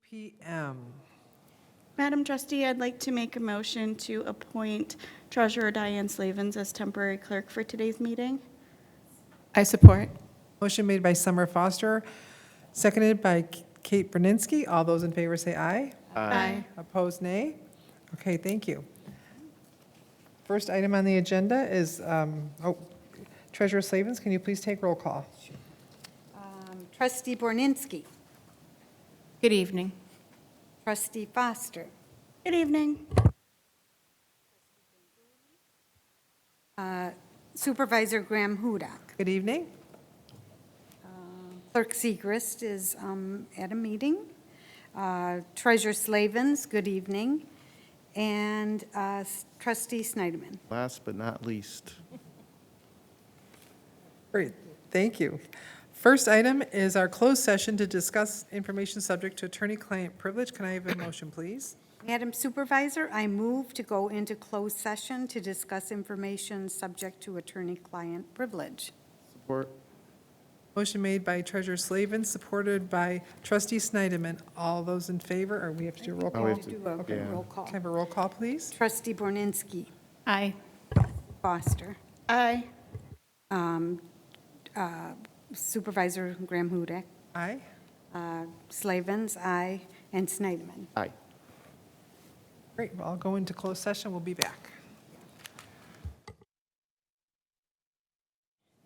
p.m. Madam Trustee, I'd like to make a motion to appoint Treasurer Diane Slavens as temporary clerk for today's meeting. I support. Motion made by Summer Foster, seconded by Kate Berninski. All those in favor say aye. Aye. Opposed, nay. Okay, thank you. First item on the agenda is, Treasurer Slavens, can you please take roll call? Trustee Borninski. Good evening. Trustee Foster. Good evening. Supervisor Graham Hudak. Good evening. Clerk Segrist is at a meeting. Treasurer Slavens, good evening. And Trustee Snyderman. Last but not least. Great, thank you. First item is our closed session to discuss information subject to attorney-client privilege. Can I have a motion, please? Madam Supervisor, I move to go into closed session to discuss information subject to attorney-client privilege. Support. Motion made by Treasurer Slavens, supported by Trustee Snyderman. All those in favor, or we have to do a roll Oh, we call? have to- Do a Okay. roll call. Can I have a roll call, please? Trustee Borninski. Aye. Foster. Aye. Supervisor Graham Hudak. Aye. Slavens, aye. And Snyderman. Aye. Great, well, I'll go into closed session. We'll be back.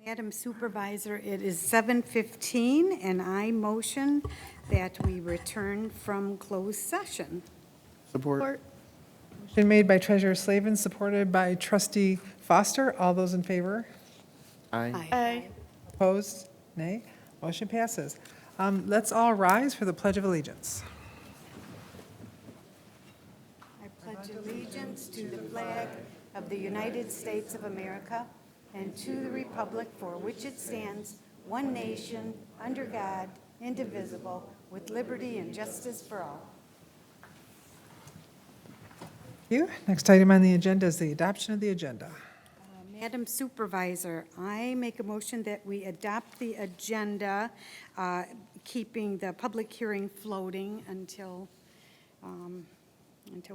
Madam Supervisor, it is 7:15, and I motion that we return from closed session. Support. Motion made by Treasurer Slavens, supported by Trustee Foster. All those in favor? Aye. Aye. Opposed? Nay. Motion passes. Let's all rise for the Pledge of Allegiance. I pledge allegiance to the flag of the United States of America and to the republic for which it stands, one nation, under God, indivisible, with liberty and justice for all. Thank you. Next item on the agenda is the adoption of the agenda. Madam Supervisor, I make a motion that we adopt the agenda, keeping the public hearing floating until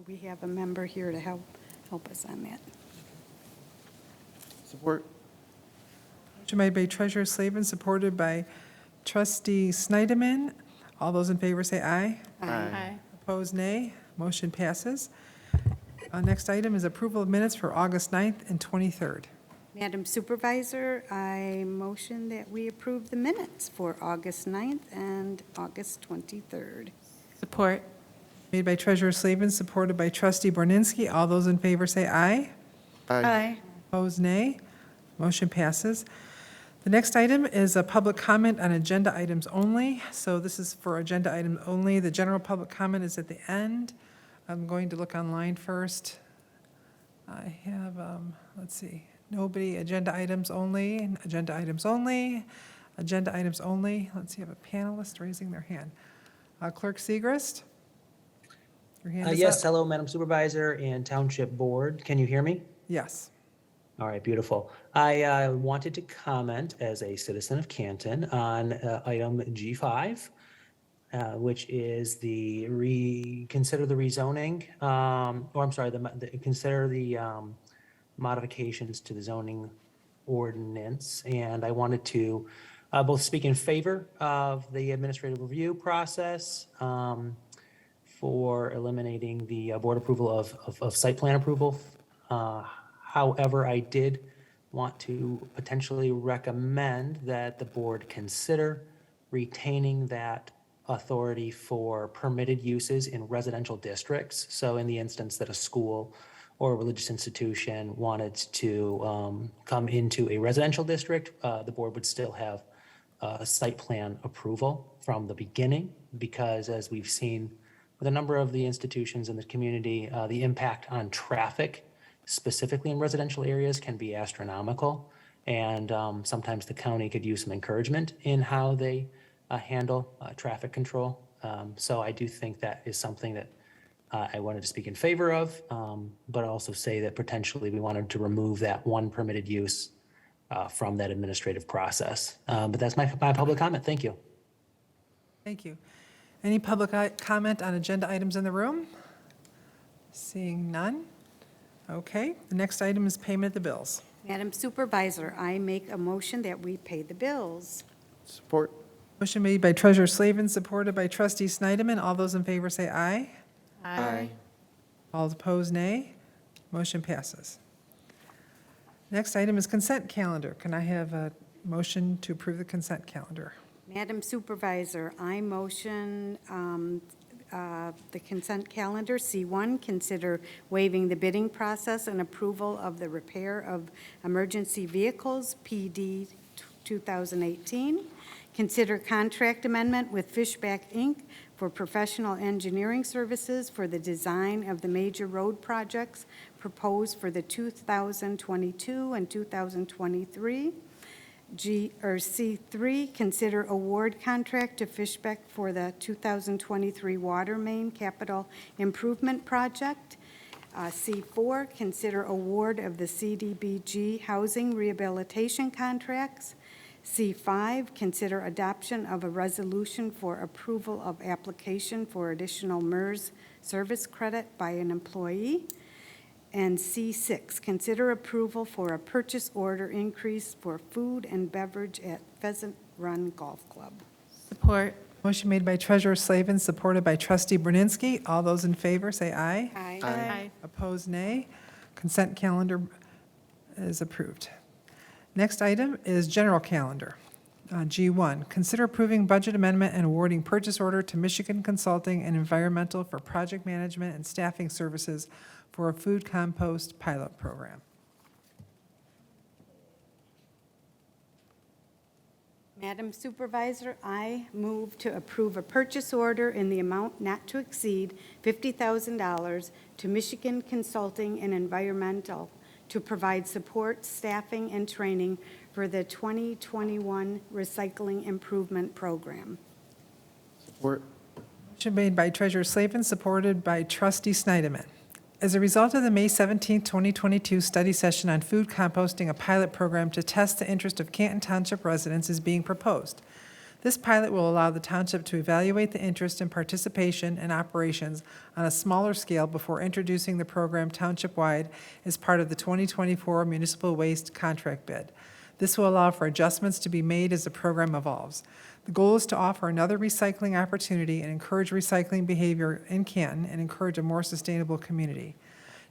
we have a member here to help us on that. Support. Motion made by Treasurer Slavens, supported by Trustee Snyderman. All those in favor say aye. Aye. Opposed, nay. Motion passes. Next item is approval of minutes for August 9th and 23rd. Madam Supervisor, I motion that we approve the minutes for August 9th and August 23rd. Support. Made by Treasurer Slavens, supported by Trustee Borninski. All those in favor say aye. Aye. Opposed, nay. Motion passes. The next item is a public comment on agenda items only. So this is for agenda items only. The general public comment is at the end. I'm going to look online first. I have, let's see, nobody, agenda items only, agenda items only, agenda items only. Let's see, I have a panelist raising their hand. Clerk Segrist? Your hand is Yes, up. hello, Madam Supervisor and Township Board. Can you hear me? Yes. All right, beautiful. I wanted to comment as a citizen of Canton on item G5, which is consider the rezoning, consider the modifications to the zoning ordinance. And I wanted to both speak in favor of the administrative review process for eliminating the board approval of site plan approval. However, I did want to potentially recommend that the board consider retaining that authority for permitted uses in residential districts. So in the instance that a school or a religious institution wanted to come into a residential district, the board would still have site plan approval from the beginning, because as we've seen with a number of the institutions in the community, the impact on traffic, specifically in residential areas, can be astronomical. And sometimes the county could use some encouragement in how they handle traffic control. So I do think that is something that I wanted to speak in favor of, but also say that potentially we wanted to remove that one permitted use from that administrative process. But that's my public comment. Thank you. Thank you. Any public comment on agenda items in the room? Seeing none? Okay, the next item is payment of the bills. Madam Supervisor, I make a motion that we pay the bills. Support. Motion made by Treasurer Slavin, supported by Trustee Snyderman. All those in favor say aye. Aye. All opposed, nay. Motion passes. Next item is consent calendar. Can I have a motion to approve the consent calendar? Madam Supervisor, I motion the consent calendar. C1, consider waiving the bidding process and approval of the repair of emergency vehicles, PD 2018. Consider contract amendment with Fishback, Inc. for professional engineering services for the design of the major road projects proposed for the 2022 and 2023. C3, consider award contract to Fishbeck for the 2023 water main capital improvement project. C4, consider award of the CDBG housing rehabilitation contracts. C5, consider adoption of a resolution for approval of application for additional MERS service credit by an employee. And C6, consider approval for a purchase order increase for food and beverage at Pheasant Run Golf Club. Support. Motion made by Treasurer Slavin, supported by Trustee Brunzinski. All those in favor say aye. Aye. Opposed, nay. Consent calendar is approved. Next item is general calendar. G1, consider approving budget amendment and awarding purchase order to Michigan Consulting and Environmental for project management and staffing services for a food compost pilot program. Madam Supervisor, I move to approve a purchase order in the amount not to exceed $50,000 to Michigan Consulting and Environmental to provide support, staffing, and training for the 2021 Recycling Improvement Program. Support. Motion made by Treasurer Slavin, supported by Trustee Snyderman. As a result of the May 17, 2022 study session on food composting, a pilot program to test the interest of Canton Township residents is being proposed. This pilot will allow the township to evaluate the interest and participation in operations on a smaller scale before introducing the program township-wide as part of the 2024 municipal waste contract bid. This will allow for adjustments to be made as the program evolves. The goal is to offer another recycling opportunity and encourage recycling behavior in Canton and encourage a more sustainable community.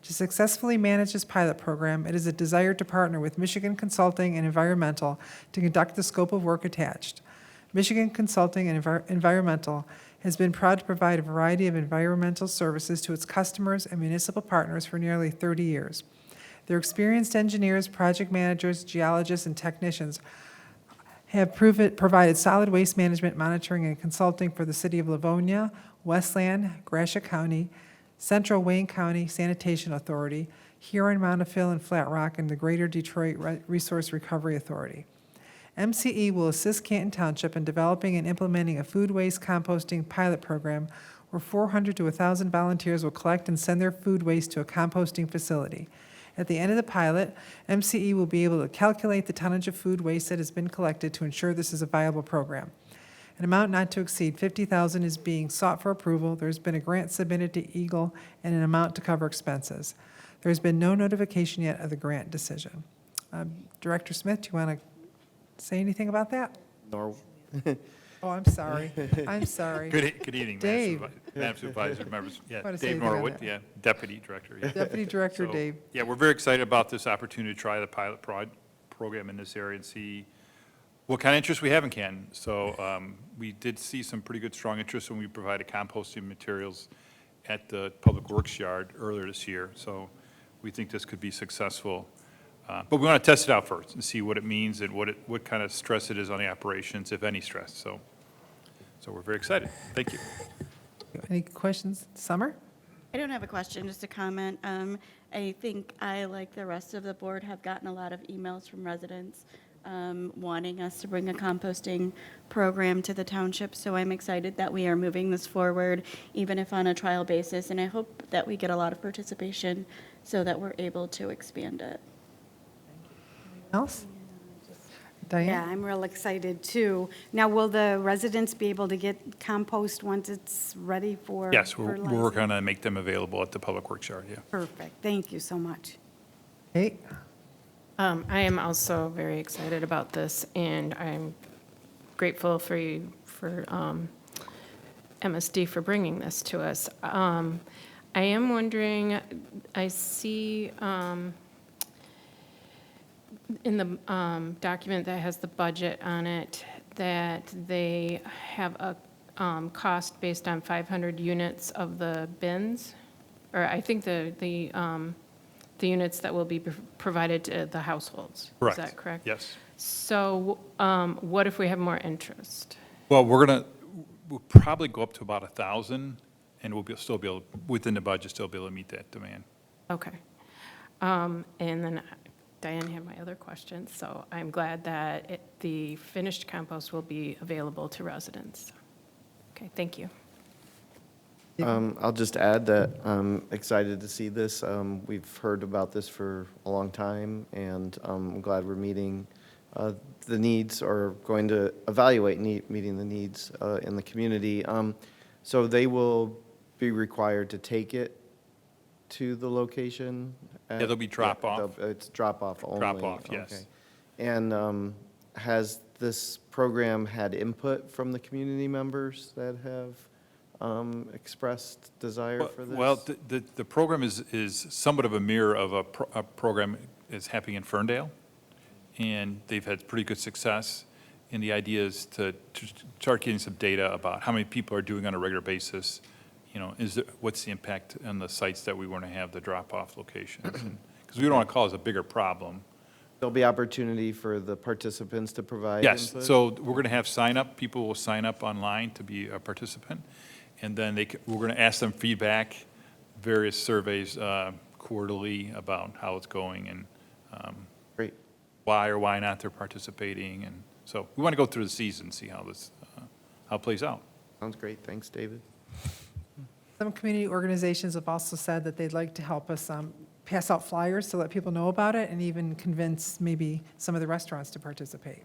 To successfully manage this pilot program, it is a desire to partner with Michigan Consulting and Environmental to conduct the scope of work attached. Michigan Consulting and Environmental has been proud to provide a variety of environmental services to its customers and municipal partners for nearly 30 years. Their experienced engineers, project managers, geologists, and technicians have provided solid waste management monitoring and consulting for the city of Livonia, Westland, Gratiot County, Central Wayne County Sanitation Authority, Huron, Montefiore, and Flat Rock, and the Greater Detroit Resource Recovery Authority. MCE will assist Canton Township in developing and implementing a food waste composting pilot program where 400 to 1,000 volunteers will collect and send their food waste to a composting facility. At the end of the pilot, MCE will be able to calculate the tonnage of food waste that has been collected to ensure this is a viable program. An amount not to exceed $50,000 is being sought for approval. There's been a grant submitted to Eagle and an amount to cover expenses. There's been no notification yet of the grant decision. Director Smith, do you want to say anything about that? Nor. Oh, I'm sorry. I'm sorry. Good evening, Dave. Madam Supervisor, members. Yeah, Want to say Dave anything on Norwood, that? yeah, Deputy Director. Yeah. Deputy Director So, Dave. Yeah, we're very excited about this opportunity to try the pilot program in this area and see what kind of interest we have in Canton. So we did see some pretty good, strong interest when we provided composting materials at the Public Works Yard earlier this year. So we think this could be successful. But we want to test it out first and see what it means and what kind of stress it is on the operations, if any stress. So we're very excited. Thank you. Any questions? Summer? I don't have a question, just a comment. I think I, like the rest of the board, have gotten a lot of emails from residents wanting us to bring a composting program to the township, so I'm excited that we are moving this forward, even if on a trial basis, and I hope that we get a lot of participation so that we're able to expand it. Else? Diane? Yeah, I'm real excited too. Now, will the residents be able to get compost once it's ready for Yes, we're fertilizing? working to make them available at the Public Works Yard, yeah. Perfect. Thank you so much. Kate? I am also very excited about this, and I'm grateful for you, for MSD for bringing this to us. I am wondering, I see in the document that has the budget on it, that they have a cost based on 500 units of the bins, or I think the units that will be provided to the households. Correct. Is that correct? Yes. So what if we have more interest? Well, we'll probably go up to about 1,000, and still be able, within the budget, still be able to meet that demand. Okay. And then Diane had my other questions, so I'm glad that the finished compost will be available to residents. Okay, thank you. I'll just add that I'm excited to see this. We've heard about this for a long time, and I'm glad we're meeting the needs, or going to evaluate meeting the needs in the community. So they will be required to take it to the location? Yeah, there'll be drop-off. It's drop-off only? Drop-off, yes. Okay. And has this program had input from the community members that have expressed desire for this? Well, the program is somewhat of a mirror of a program that's happening in Ferndale, and they've had pretty good success. And the idea is to start getting some data about how many people are doing on a regular basis. You know, what's the impact on the sites that we want to have the drop-off locations? Because we don't want to cause a bigger problem. There'll be opportunity for the participants to provide Yes, input? so we're going to have sign-up. People will sign up online to be a participant, and then we're going to ask them feedback, various surveys quarterly about how it's going and Great. why or why not they're participating. And so we want to go through the season, see how it plays out. Sounds great. Thanks, David. Some community organizations have also said that they'd like to help us pass out flyers to let people know about it, and even convince maybe some of the restaurants to participate.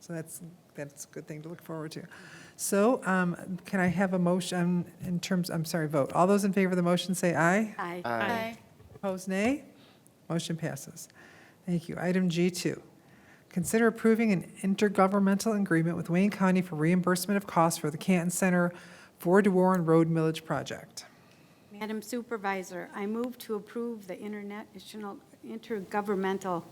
So that's a good thing to look forward to. So can I have a motion vote. All those in favor of the motion say aye. Aye. Aye. Opposed, nay. Motion passes. Thank you. Item G2. Consider approving an intergovernmental agreement with Wayne County for reimbursement of costs for the Canton Center Ford Warren Road Millage Project. Madam Supervisor, I move to approve the intergovernmental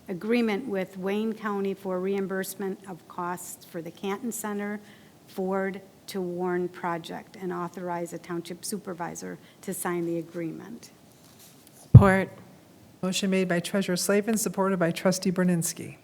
agreement with Wayne County for reimbursement of costs for the Canton Center Ford to Warren project, and authorize a township supervisor to sign the agreement. Support. Motion made by Treasurer Slavin, supported by Trustee Brunzinski.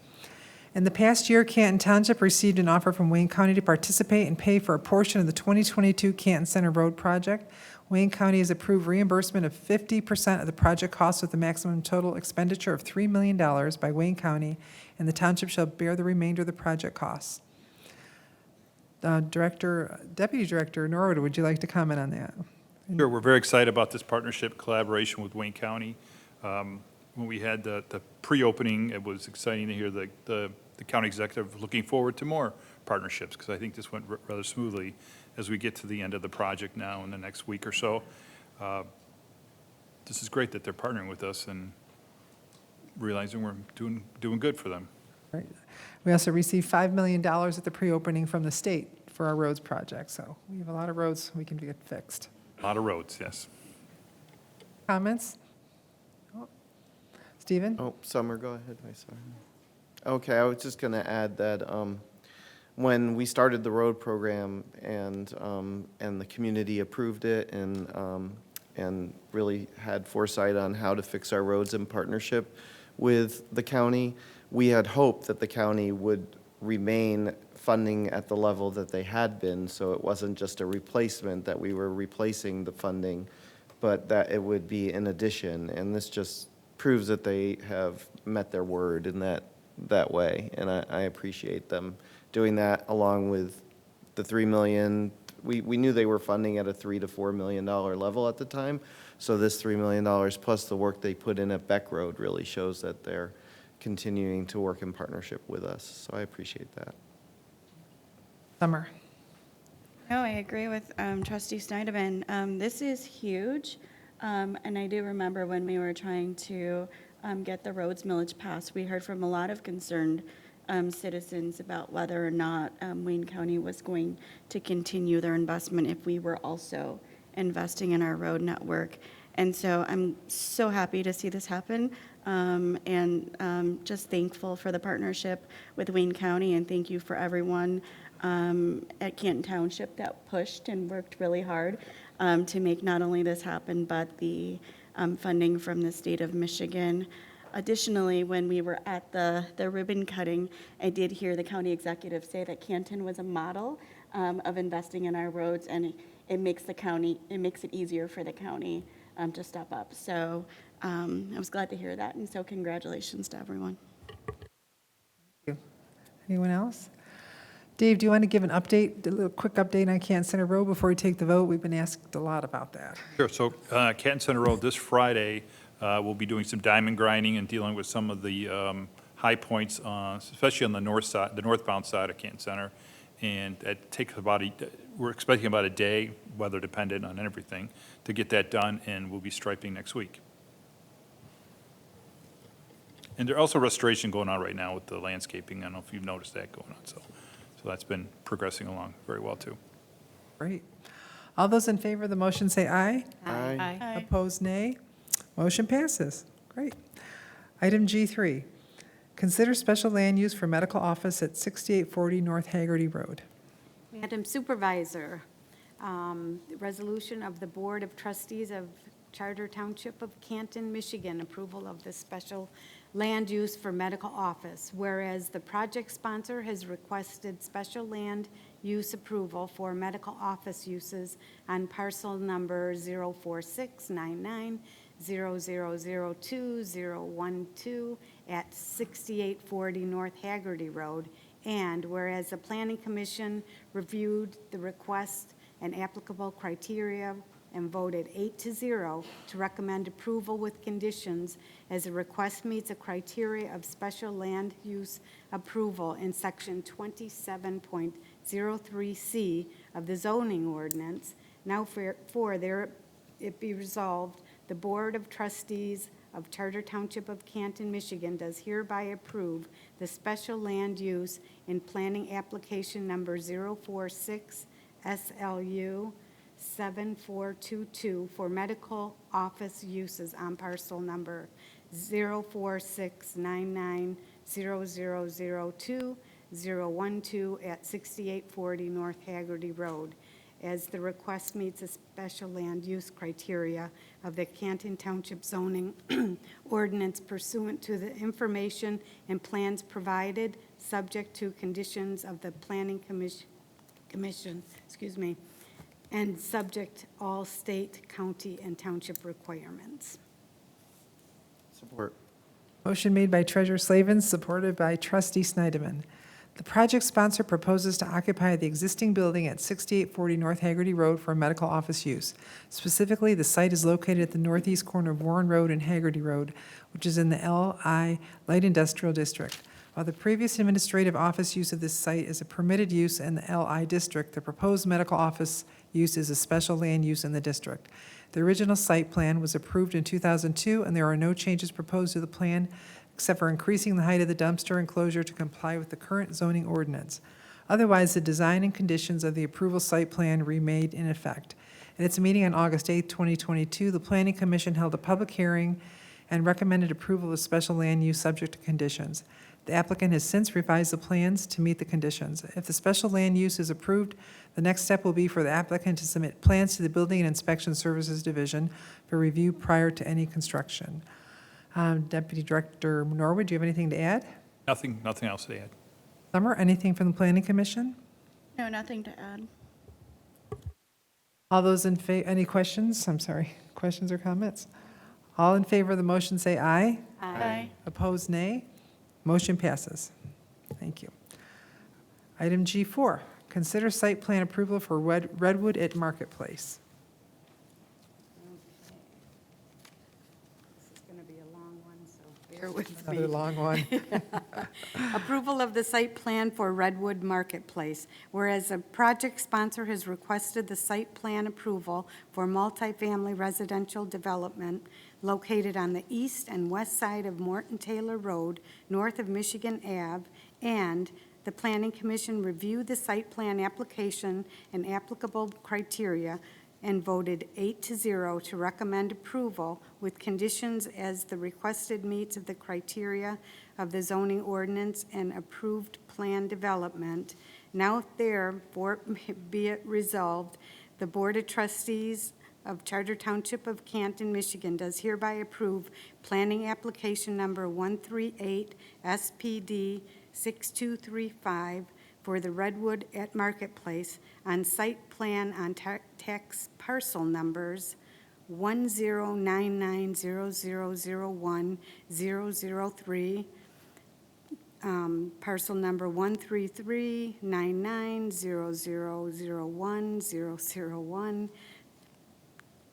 In the past year, Canton Township received an offer from Wayne County to participate and pay for a portion of the 2022 Canton Center Road project. Wayne County has approved reimbursement of 50% of the project cost with a maximum total expenditure of $3 million by Wayne County, and the township shall bear the remainder of the project costs. Deputy Director Norwood, would you like to comment on that? Sure, we're very excited about this partnership collaboration with Wayne County. When we had the pre-opening, it was exciting to hear the county executive looking forward to more partnerships, because I think this went rather smoothly as we get to the end of the project now in the next week or so. This is great that they're partnering with us and realizing we're doing good for them. Right. We also received $5 million at the pre-opening from the state for our roads project, so we have a lot of roads we can get fixed. A lot of roads, yes. Comments? Stephen? Oh, Summer, go ahead. Sorry. Okay, I was just going to add that when we started the road program and the community approved it and really had foresight on how to fix our roads in partnership with the county, we had hoped that the county would remain funding at the level that they had been, so it wasn't just a replacement, that we were replacing the funding, but that it would be in addition. And this just proves that they have met their word in that way, and I appreciate them doing that, along with the $3 million. We knew they were funding at a $3 to $4 million level at the time, so this $3 million plus the work they put in at Beck Road really shows that they're continuing to work in partnership with us. So I appreciate that. Summer. No, I agree with Trustee Snyderman. This is huge, and I do remember when we were trying to get the roads millage passed, we heard from a lot of concerned citizens about whether or not Wayne County was going to continue their investment if we were also investing in our road network. And so I'm so happy to see this happen, and just thankful for the partnership with Wayne County, and thank you for everyone at Canton Township that pushed and worked really hard to make not only this happen, but the funding from the state of Michigan. Additionally, when we were at the ribbon cutting, I did hear the county executive say that Canton was a model of investing in our roads, and it makes it easier for the county to step up. So I was glad to hear that, and so congratulations to everyone. Thank you. Anyone else? Dave, do you want to give an update, a little quick update on Canton Center Road before we take the vote? We've been asked a lot about that. Sure, so Canton Center Road this Friday, we'll be doing some diamond grinding and dealing with some of the high points, especially on the north side, the northbound side of Canton Center. And it takes we're expecting about a day, weather dependent on everything, to get that done, and we'll be striping next week. And there's also restoration going on right now with the landscaping. I don't know if you've noticed that going on, so that's been progressing along very well, too. Great. All those in favor of the motion say aye. Aye. Aye. Opposed, nay. Motion passes. Great. Item G3, consider special land use for medical office at 6840 North Haggerty Road. Madam Supervisor, resolution of the Board of Trustees of Charter Township of Canton, Michigan, approval of the special land use for medical office, whereas the project sponsor has requested special land use approval for medical office uses on parcel number 04699-0002-012 at 6840 North Haggerty Road, and whereas the Planning Commission reviewed the request and applicable criteria and voted 8-0 to recommend approval with conditions as the request meets a criteria of special land use approval in section 27.03C of the zoning ordinance. Now there it be resolved, the Board of Trustees of Charter Township of Canton, Michigan does hereby approve the special land use in planning application number 046 SLU 7422 for medical office uses on parcel number 04699-0002-012 at 6840 North Haggerty Road, as the request meets the special land use criteria of the Canton Township zoning ordinance pursuant to the information and plans provided, subject to conditions of the Planning Commission, and subject all state, county, and township requirements. Support. Motion made by Treasurer Slavin, supported by Trustee Snyderman. The project sponsor proposes to occupy the existing building at 6840 North Haggerty Road for medical office use. Specifically, the site is located at the northeast corner of Warren Road and Haggerty Road, which is in the LI Light Industrial District. While the previous administrative office use of this site is a permitted use in the LI district, the proposed medical office use is a special land use in the district. The original site plan was approved in 2002, and there are no changes proposed to the plan except for increasing the height of the dumpster enclosure to comply with the current zoning ordinance. Otherwise, the design and conditions of the approval site plan remained in effect. At its meeting on August 8, 2022, the Planning Commission held a public hearing and recommended approval of special land use subject to conditions. The applicant has since revised the plans to meet the conditions. If the special land use is approved, the next step will be for the applicant to submit plans to the Building and Inspection Services Division for review prior to any construction. Deputy Director Norwood, do you have anything to add? Nothing else to add. Summer, anything from the Planning Commission? No, nothing to add. All those in favor, any questions? I'm sorry, questions or comments? All in favor of the motion say aye. Aye. Opposed, nay. Motion passes. Thank you. Item G4, consider site plan approval for Redwood at Marketplace. This is going to be a long one, so bear bear with me. Another long one. Approval of the site plan for Redwood Marketplace. Whereas a project sponsor has requested the site plan approval for multifamily residential development located on the east and west side of Morton Taylor Road, north of Michigan Ave, and the Planning Commission reviewed the site plan application and applicable criteria and voted 8-0 to recommend approval with conditions as the requested meets of the criteria of the zoning ordinance and approved plan development. Now therefore be it resolved, the Board of Trustees of Charter Township of Canton, Michigan does hereby approve planning application number 138 SPD 6235 for the Redwood at Marketplace on site plan on tax parcel numbers 10990001003, parcel number 13399000101,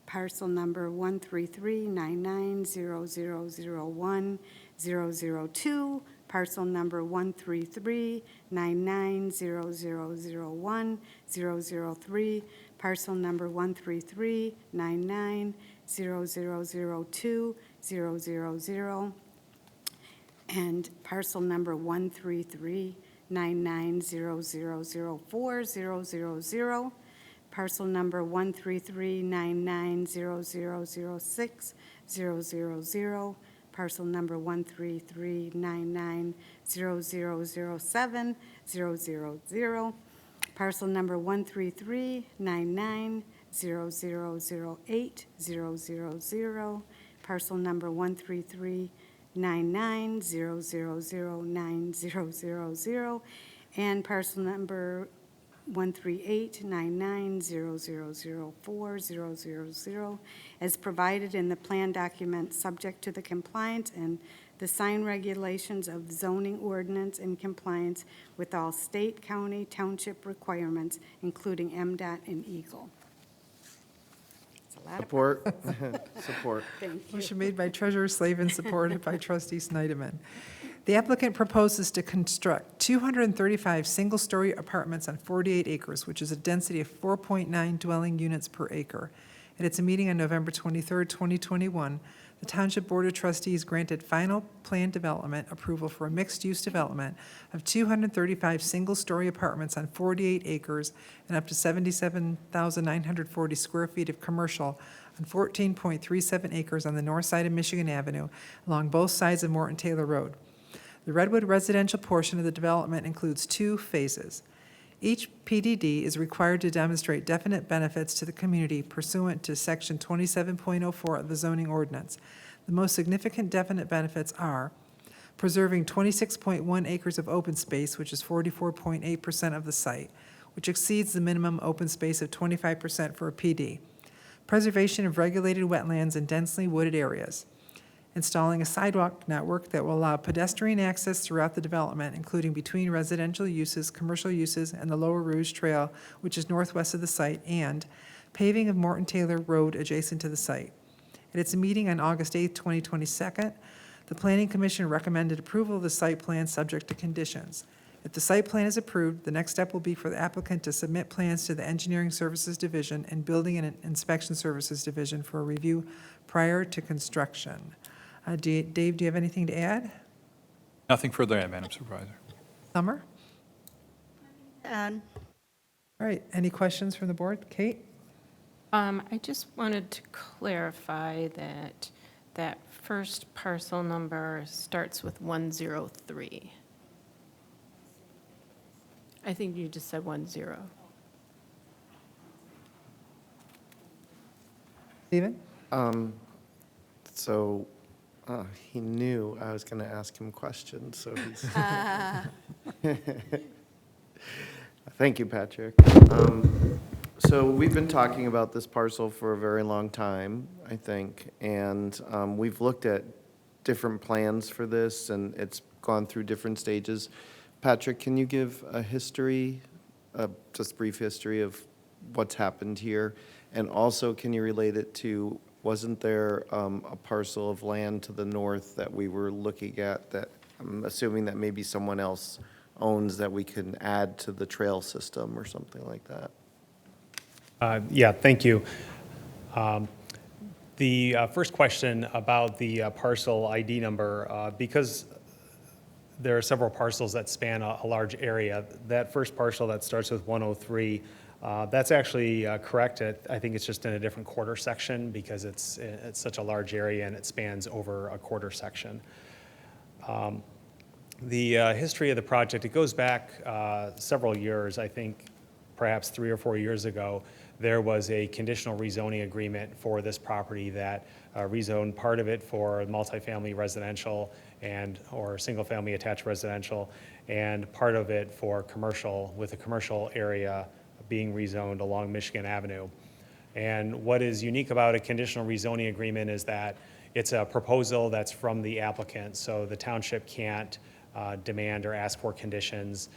parcel number 1339900010002, parcel number 1339900010003, parcel number 1339900020000, and parcel number 1339900040000, parcel number 1339900060000, parcel number 1339900070000, parcel number 1339900080000, parcel number 1339900090000, and parcel number 1389900040000, as provided in the plan document, subject to the compliance and the sign regulations of zoning ordinance in compliance with all state, county, township requirements, including MDOT and Eagle. It's a lot of Support. Support. thank you. Motion made by Treasurer Slavin, supported by Trustee Snyderman. The applicant proposes to construct 235 single-story apartments on 48 acres, which is a density of 4.9 dwelling units per acre. At its meeting on November 23, 2021, the Township Board of Trustees granted final plan development approval for a mixed-use development of 235 single-story apartments on 48 acres and up to 77,940 square feet of commercial on 14.37 acres on the north side of Michigan Avenue along both sides of Morton Taylor Road. The Redwood residential portion of the development includes 2 phases. Each PDD is required to demonstrate definite benefits to the community pursuant to Section 27.04 of the zoning ordinance. The most significant definite benefits are preserving 26.1 acres of open space, which is 44.8% of the site, which exceeds the minimum open space of 25% for a PD, preservation of regulated wetlands and densely wooded areas, installing a sidewalk network that will allow pedestrian access throughout the development, including between residential uses, commercial uses, and the Lower Rouge Trail, which is northwest of the site, and paving of Morton Taylor Road adjacent to the site. At its meeting on August 8, 2022, the Planning Commission recommended approval of the site plan subject to conditions. If the site plan is approved, the next step will be for the applicant to submit plans to the Engineering Services Division and Building and Inspection Services Division for a review prior to construction. Dave, do you have anything to add? Nothing further to add, Madam Supervisor. Summer? And All right, any questions from the board? Kate? I just wanted to clarify that that first parcel number starts with 103. I think you just said 10. Stephen? So he knew I was going to ask him questions, so he's. Thank you, Patrick. So we've been talking about this parcel for a very long time, I think, and we've looked at different plans for this, and it's gone through different stages. Patrick, can you give a history, just brief history of what's happened here? And also, can you relate it to wasn't there a parcel of land to the north that we were looking at that I'm assuming that maybe someone else owns that we can add to the trail system or something like that? Yeah, thank you. The first question about the parcel ID number, because there are several parcels that span a large area, that first parcel that starts with 103, that's actually correct. I think it's just in a different quarter section because it's such a large area and it spans over a quarter section. The history of the project, it goes back several years. I think perhaps 3 or 4 years ago, there was a conditional rezoning agreement for this property that rezoned part of it for multifamily residential or single-family attached residential, and part of it for commercial, with a commercial area being rezoned along Michigan Avenue. And what is unique about a conditional rezoning agreement is that it's a proposal that's from the applicant, so the township can't demand or ask for conditions.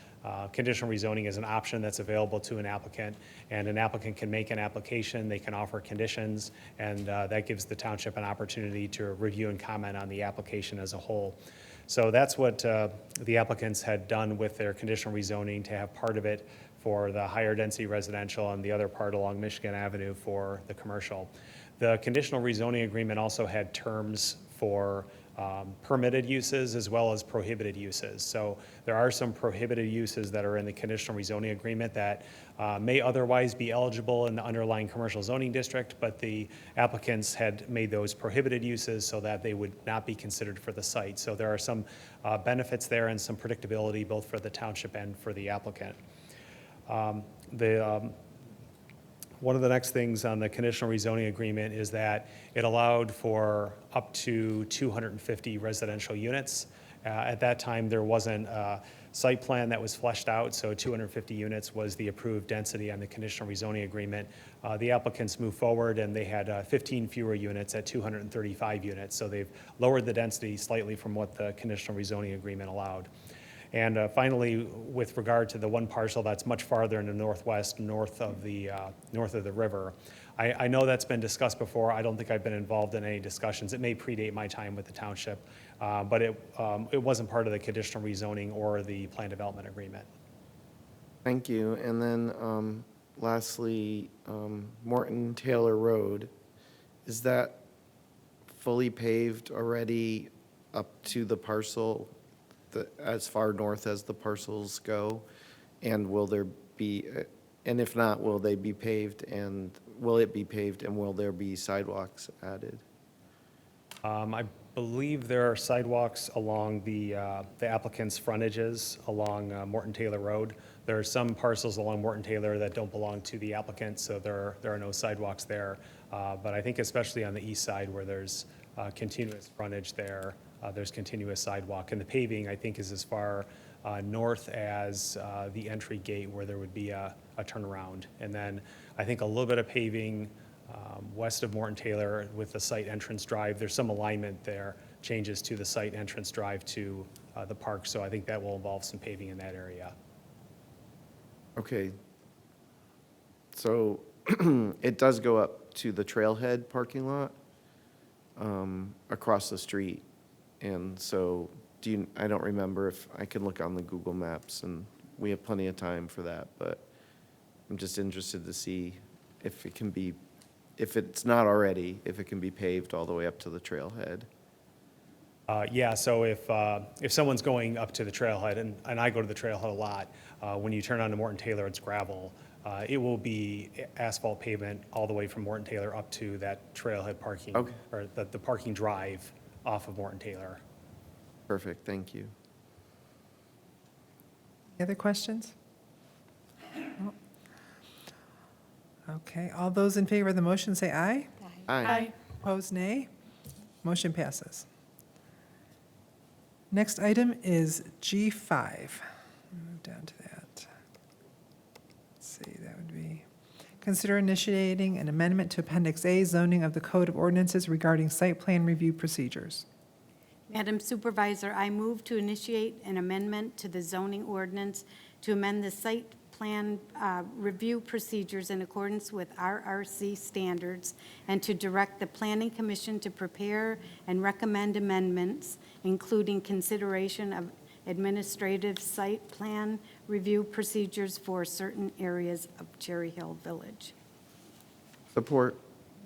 Conditional rezoning is an option that's available to an applicant, and an applicant can make an application, they can offer conditions, and that gives the township an opportunity to review and comment on the application as a whole. So that's what the applicants had done with their conditional rezoning, to have part of it for the higher density residential and the other part along Michigan Avenue for the commercial. The conditional rezoning agreement also had terms for permitted uses as well as prohibited uses. So there are some prohibited uses that are in the conditional rezoning agreement that may otherwise be eligible in the underlying commercial zoning district, but the applicants had made those prohibited uses so that they would not be considered for the site. So there are some benefits there and some predictability both for the township and for the applicant. One of the next things on the conditional rezoning agreement is that it allowed for up to 250 residential units. At that time, there wasn't a site plan that was fleshed out, so 250 units was the approved density on the conditional rezoning agreement. The applicants moved forward and they had 15 fewer units at 235 units, so they've lowered the density slightly from what the conditional rezoning agreement allowed. And finally, with regard to the one parcel that's much farther in the northwest, north of the river, I know that's been discussed before. I don't think I've been involved in any discussions. It may predate my time with the township, but it wasn't part of the conditional rezoning or the plan development agreement. Thank you. And then lastly, Morton Taylor Road, is that fully paved already up to the parcel, as far north as the parcels go? And will there be, and if not, will they be paved, and will it be paved, and will there be sidewalks added? I believe there are sidewalks along the applicant's frontages along Morton Taylor Road. There are some parcels along Morton Taylor that don't belong to the applicant, so there are no sidewalks there. But I think especially on the east side where there's continuous frontage there, there's continuous sidewalk. And the paving, I think, is as far north as the entry gate where there would be a turnaround. And then I think a little bit of paving west of Morton Taylor with the site entrance drive. There's some alignment there, changes to the site entrance drive to the park. So I think that will involve some paving in that area. Okay. So it does go up to the trailhead parking lot across the street. And so I don't remember if I can look on the Google Maps, and we have plenty of time for that, but I'm just interested to see if it can be, if it's not already, if it can be paved all the way up to the trailhead. Yeah, so if someone's going up to the trailhead, and I go to the trailhead a lot, when you turn onto Morton Taylor, it's gravel. It will be asphalt pavement all the way from Morton Taylor up to that trailhead parking, Okay. or the parking drive off of Morton Taylor. Perfect, thank you. Any other questions? No? Okay, all those in favor of the motion say aye. Aye. Opposed, nay. Motion passes. Next item is G5. Move down to that. Let's see, that would be, consider initiating an amendment to Appendix A zoning of the Code of Ordinances regarding site plan review procedures. Madam Supervisor, I move to initiate an amendment to the zoning ordinance to amend the site plan review procedures in accordance with RRC standards, and to direct the Planning Commission to prepare and recommend amendments, including consideration of administrative site plan review procedures for certain areas of Cherry Hill Village. Support.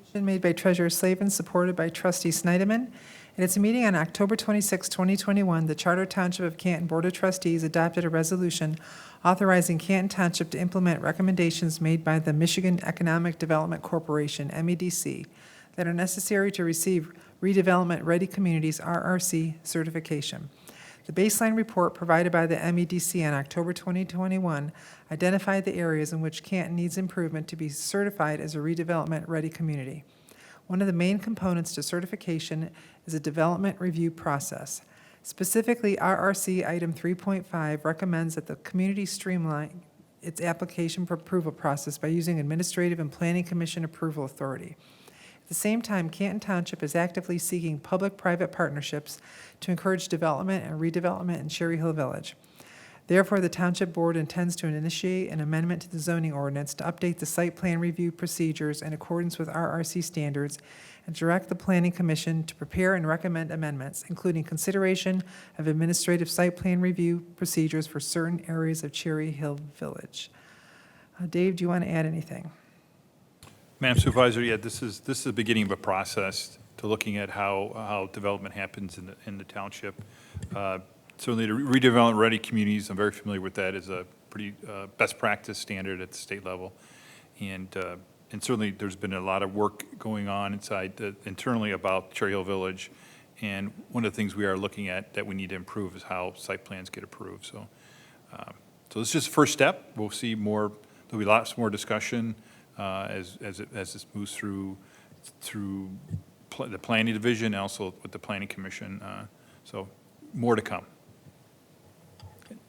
Motion made by Treasurer Slavin, supported by Trustee Snyderman. At its meeting on October 26, 2021, the Charter Township of Canton Board of Trustees adopted a resolution authorizing Canton Township to implement recommendations made by the Michigan Economic Development Corporation, MEDC, that are necessary to receive Redevelopment Ready Communities, RRC, certification. The baseline report provided by the MEDC on October 2021 identified the areas in which Canton needs improvement to be certified as a redevelopment-ready community. One of the main components to certification is a development review process. Specifically, RRC Item 3.5 recommends that the community streamline its application for approval process by using Administrative and Planning Commission approval authority. At the same time, Canton Township is actively seeking public-private partnerships to encourage development and redevelopment in Cherry Hill Village. Therefore, the Township Board intends to initiate an amendment to the zoning ordinance to update the site plan review procedures in accordance with RRC standards and direct the Planning Commission to prepare and recommend amendments, including consideration of administrative site plan review procedures for certain areas of Cherry Hill Village. Dave, do you want to add anything? Madam Supervisor, yeah, this is the beginning of a process to looking at how development happens in the township. Certainly, the redevelopment-ready communities, I'm very familiar with that, is a pretty best practice standard at the state level. And certainly, there's been a lot of work going on internally about Cherry Hill Village. And one of the things we are looking at that we need to improve is how site plans get approved. So this is just the first step. We'll see more, there'll be lots more discussion as this moves through the planning division and also with the planning commission. So more to come.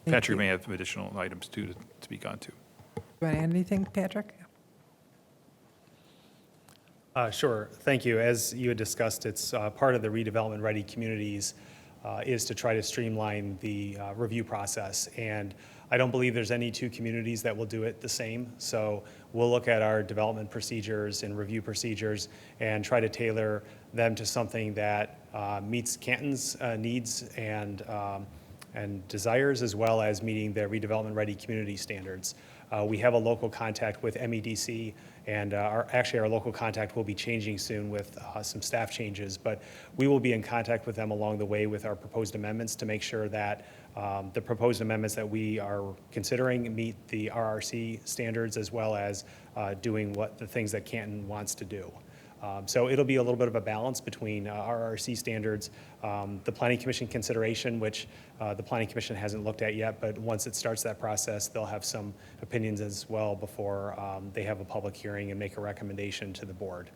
Patrick may have additional items too to speak on too. You want to add anything, Patrick? Sure, thank you. As you had discussed, it's part of the redevelopment ready communities is to try to streamline the review process. And I don't believe there's any two communities that will do it the same. So we'll look at our development procedures and review procedures and try to tailor them to something that meets Canton's needs and desires, as well as meeting the redevelopment ready community standards. We have a local contact with MEDC, and our local contact will be changing soon with some staff changes, but we will be in contact with them along the way with our proposed amendments to make sure that the proposed amendments that we are considering meet the RRC standards, as well as doing the things that Canton wants to do. So it'll be a little bit of a balance between RRC standards, the Planning Commission consideration, which the Planning Commission hasn't looked at yet, but once it starts that process, they'll have some opinions as well before they have a public hearing and make a recommendation to the board.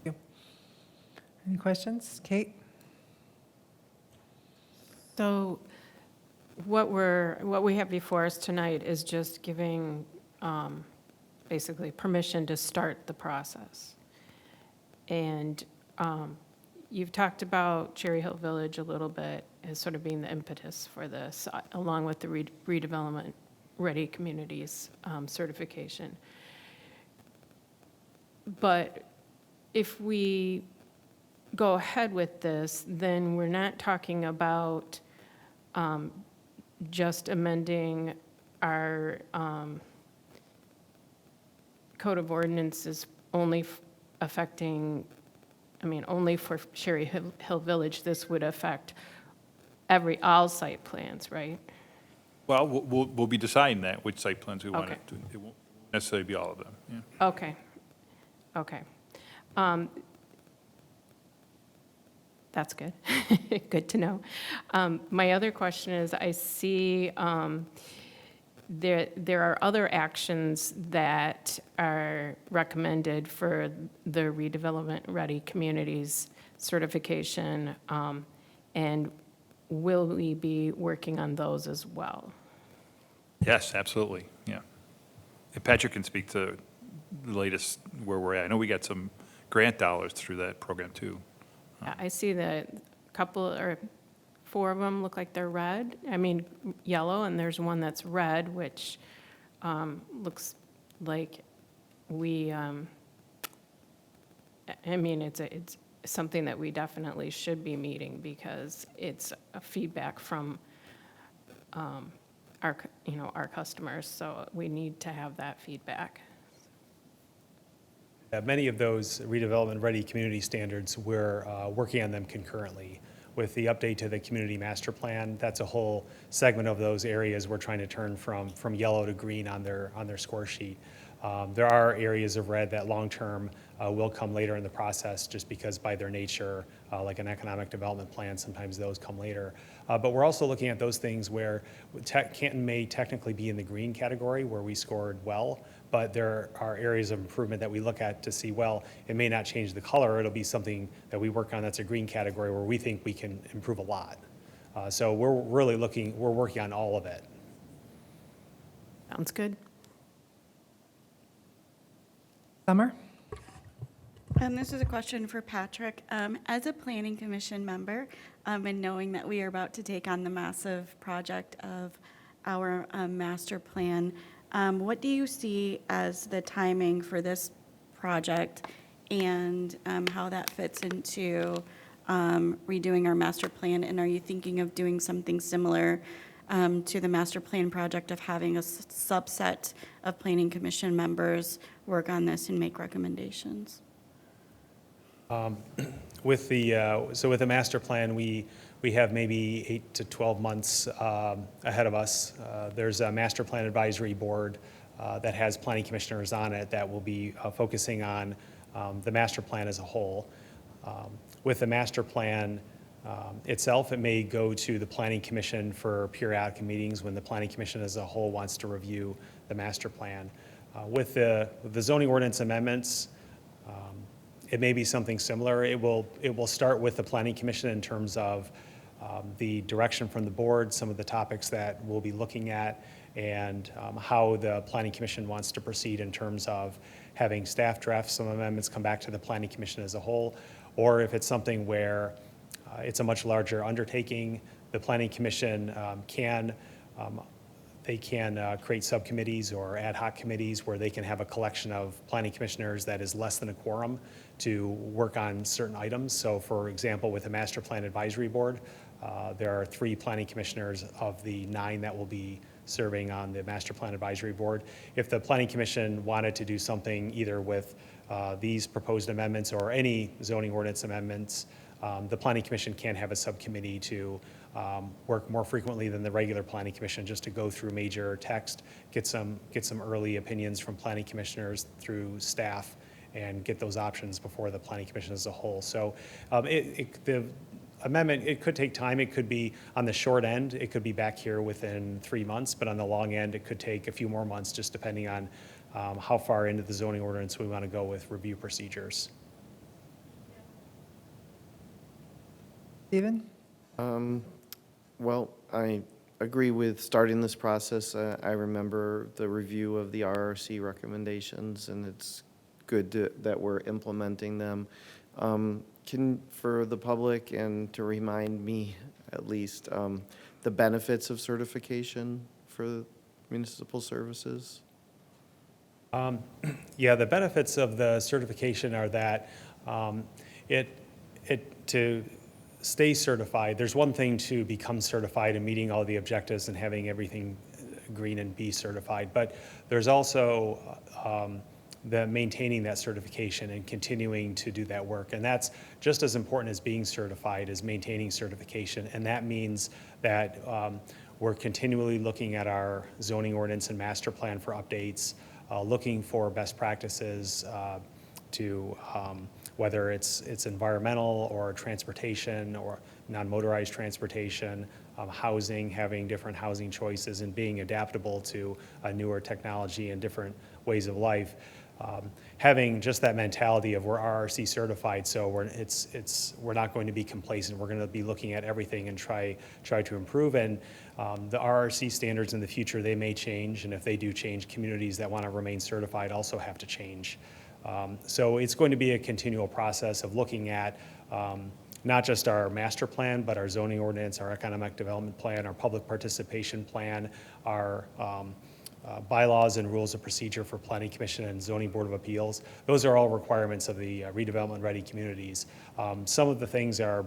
Any questions? Kate? So what we have before us tonight is just giving basically permission to start the process. And you've talked about Cherry Hill Village a little bit as sort of being the impetus for this, along with the redevelopment ready communities certification. But if we go ahead with this, then we're not talking about just amending our code of ordinances only affecting, only for Cherry Hill Village. This would affect all site plans, right? Well, we'll be deciding that, which site plans we want Okay. to, it won't necessarily be all of them, yeah. Okay. That's good. Good to know. My other question is, I see there are other actions that are recommended for the redevelopment ready communities certification, and will we be working on those as well? Yes, absolutely, yeah. And Patrick can speak to the latest where we're at. I know we got some grant dollars through that program too. I see that 4 of them look like they're red, I mean, yellow, and there's one that's red, which looks like we, I mean, it's something that we definitely should be meeting because it's a feedback from our customers, so we need to have that feedback. Many of those redevelopment-ready community standards, we're working on them concurrently. With the update to the community master plan, that's a whole segment of those areas we're trying to turn from yellow to green on their score sheet. There are areas of red that long-term will come later in the process just because by their nature, like an economic development plan, sometimes those come later. But we're also looking at those things where Canton may technically be in the green category where we scored well, but there are areas of improvement that we look at to see, well, it may not change the color, it'll be something that we work on that's a green category where we think we can improve a lot. So we're working on all of it. Sounds good. Summer? This is a question for Patrick. As a planning commission member, and knowing that we are about to take on the massive project of our master plan, what do you see as the timing for this project and how that fits into redoing our master plan? And are you thinking of doing something similar to the master plan project of having a subset of planning commission members work on this and make recommendations? With the master plan, we have maybe 8 to 12 months ahead of us. There's a master plan advisory board that has planning commissioners on it that will be focusing on the master plan as a whole. With the master plan itself, it may go to the planning commission for periodic meetings when the planning commission as a whole wants to review the master plan. With the zoning ordinance amendments, it may be something similar. It will start with the planning commission in terms of the direction from the board, some of the topics that we'll be looking at, and how the planning commission wants to proceed in terms of having staff draft some amendments come back to the planning commission as a whole, or if it's something where it's a much larger undertaking, the planning commission can create subcommittees or ad hoc committees where they can have a collection of planning commissioners that is less than a quorum to work on certain items. So for example, with the master plan advisory board, there are 3 planning commissioners of the 9 that will be serving on the master plan advisory board. If the planning commission wanted to do something either with these proposed amendments or any zoning ordinance amendments, the planning commission can have a subcommittee to work more frequently than the regular planning commission just to go through major text, get some early opinions from planning commissioners through staff, and get those options before the planning commission as a whole. So the amendment, it could take time. It could be on the short end, it could be back here within 3 months, but on the long end, it could take a few more months just depending on how far into the zoning ordinance we want to go with review procedures. Stephen? Well, I agree with starting this process. I remember the review of the RRC recommendations, and it's good that we're implementing them. For the public and to remind me at least, the benefits of certification for municipal services? Yeah, the benefits of the certification are that to stay certified, there's one thing to become certified and meeting all the objectives and having everything green and be certified, but there's also the maintaining that certification and continuing to do that work. And that's just as important as being certified as maintaining certification. And that means that we're continually looking at our zoning ordinance and master plan for updates, looking for best practices to whether it's environmental or transportation or non-motorized transportation, housing, having different housing choices and being adaptable to newer technology and different ways of life. Having just that mentality of we're RRC certified, so we're not going to be complacent. We're going to be looking at everything and try to improve. And the RRC standards in the future, they may change, and if they do change, communities that want to remain certified also have to change. So it's going to be a continual process of looking at not just our master plan, but our zoning ordinance, our economic development plan, our public participation plan, our bylaws and rules of procedure for Planning Commission and Zoning Board of Appeals. Those are all requirements of the redevelopment-ready communities. Some of the things are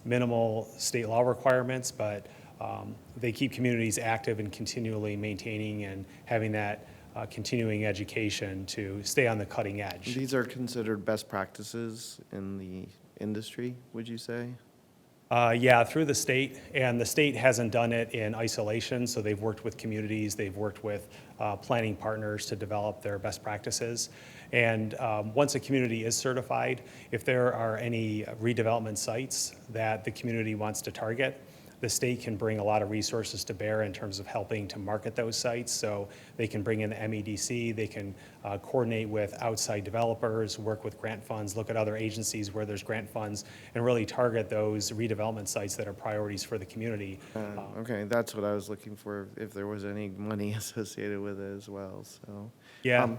minimal state law requirements, but they keep communities active and continually maintaining and having that continuing education to stay on the cutting edge. These are considered best practices in the industry, would you say? Yeah, through the state, and the state hasn't done it in isolation, so they've worked with communities, they've worked with planning partners to develop their best practices. And once a community is certified, if there are any redevelopment sites that the community wants to target, the state can bring a lot of resources to bear in terms of helping to market those sites. So they can bring in the MEDC, they can coordinate with outside developers, work with grant funds, look at other agencies where there's grant funds, and really target those redevelopment sites that are priorities for the community. Okay, that's what I was looking for, if there was any money associated with it as well, so. Yeah,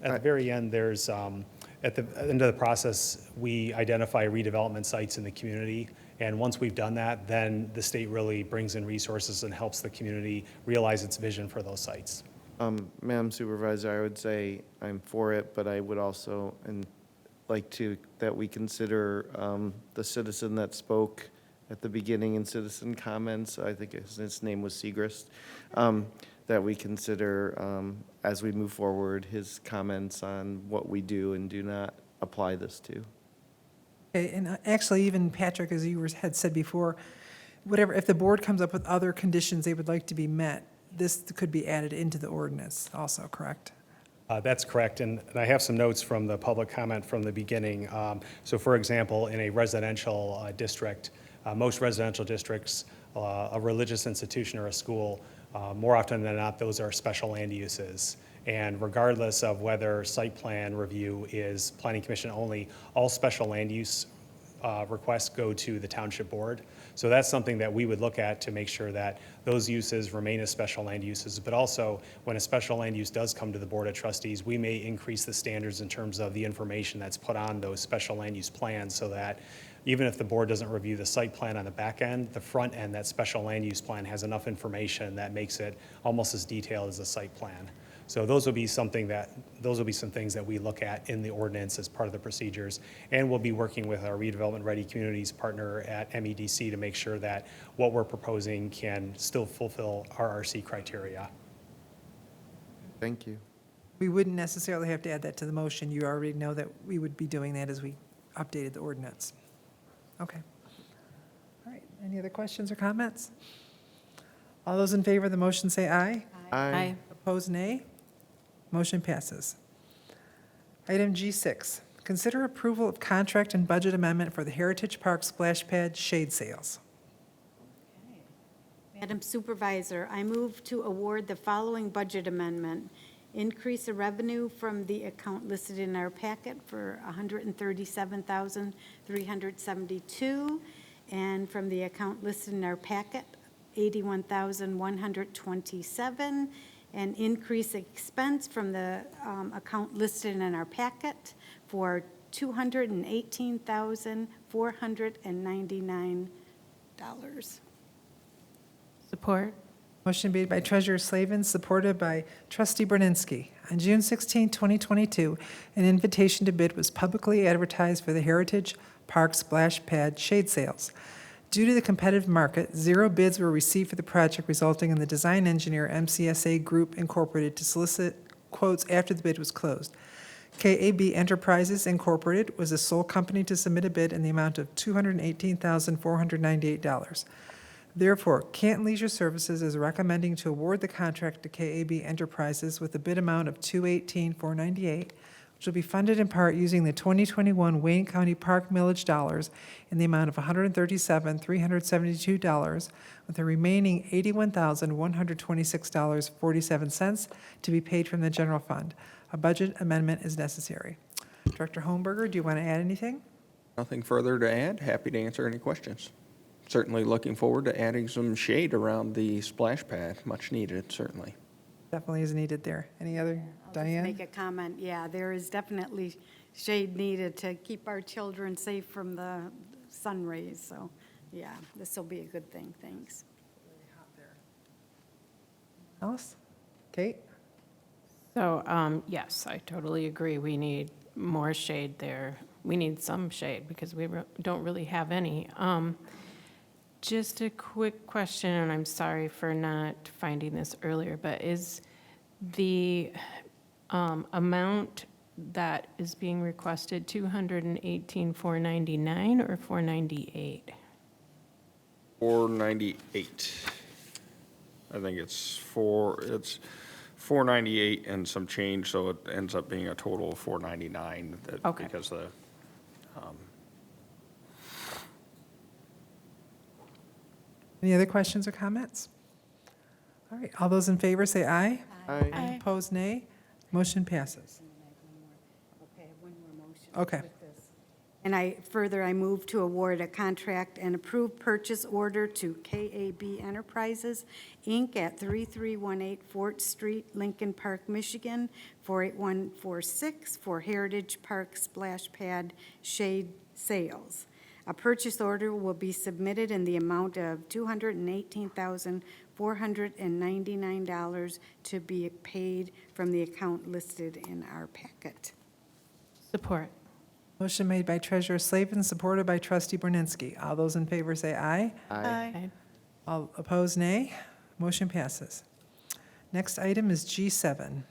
at the very end, there's, at the end of the process, we identify redevelopment sites in the community. And once we've done that, then the state really brings in resources and helps the community realize its vision for those sites. Madam Supervisor, I would say I'm for it, but I would also like to, that we consider the citizen that spoke at the beginning in citizen comments, I think his name was Segrist, that we consider, as we move forward, his comments on what we do and do not apply this to. Okay, and actually, even Patrick, as you had said before, whatever, if the board comes up with other conditions they would like to be met, this could be added into the ordinance also, correct? That's correct, and I have some notes from the public comment from the beginning. So for example, in a residential district, most residential districts, a religious institution or a school, more often than not, those are special land uses. And regardless of whether site plan review is planning commission only, all special land use requests go to the township board. So that's something that we would look at to make sure that those uses remain as special land uses. But also, when a special land use does come to the Board of Trustees, we may increase the standards in terms of the information that's put on those special land use plans, so that even if the board doesn't review the site plan on the back end, the front end, that special land use plan has enough information that makes it almost as detailed as the site plan. So those will be some things that we look at in the ordinance as part of the procedures. And we'll be working with our redevelopment ready communities partner at MEDC to make sure that what we're proposing can still fulfill RRC criteria. Thank you. We wouldn't necessarily have to add that to the motion. You already know that we would be doing that as we updated the ordinance. Okay. All right, any other questions or comments? All those in favor of the motion say aye. Aye. Opposed, nay. Motion passes. Item G6, consider approval of contract and budget amendment for the Heritage Park Splash Pad shade sales. Madam Supervisor, I move to award the following budget amendment. Increase the revenue from the account listed in our packet for $137,372, and from the account listed in our packet, $81,127, and increase expense from the account listed in our packet for $218,499. Support. Motion made by Treasurer Slavin, supported by Trustee Borninski. On June 16, 2022, an invitation to bid was publicly advertised for the Heritage Park Splash Pad shade sales. Due to the competitive market, 0 bids were received for the project, resulting in the design engineer MCSA Group Incorporated to solicit quotes after the bid was closed. KAB Enterprises Incorporated was the sole company to submit a bid in the amount of $218,498. Therefore, Canton Leisure Services is recommending to award the contract to KAB Enterprises with a bid amount of $218,498, which will be funded in part using the 2021 Wayne County Park millage dollars in the amount of $137,372, with the remaining $81,126.47 to be paid from the general fund. A budget amendment is necessary. Director Holmberger, do you want to add anything? Nothing further to add. Happy to answer any questions. Certainly looking forward to adding some shade around the splash pad. Much needed, certainly. Definitely is needed there. Any other, I'll Diane? just make a comment. Yeah, there is definitely shade needed to keep our children safe from the sun rays, so, yeah, this will be a good thing, thanks. Else? Kate? So, yes, I totally agree. We need more shade there. We need some shade because we don't really have any. Just a quick question, and I'm sorry for not finding this earlier, but is the amount that is being requested 218,499 or 498? 498. I think it's 498 and some change, so it ends up being a total of 499. Okay. Because the, Any other questions or comments? All right, all those in favor say aye. Aye. Aye. Opposed, nay. Motion passes. Okay, I have one more motion. Okay. with this. And I move to award a contract and approve purchase order to KAB Enterprises, Inc. at 3318 Fort Street, Lincoln Park, Michigan, 48146 for Heritage Park Splash Pad Shade Sales. A purchase order will be submitted in the amount of $218,499 to be paid from the account listed in our packet. Support. Motion made by Treasurer Slavin, supported by Trustee Borninski. All those in favor say aye. Aye. All opposed, nay. Motion passes. Next item is G7.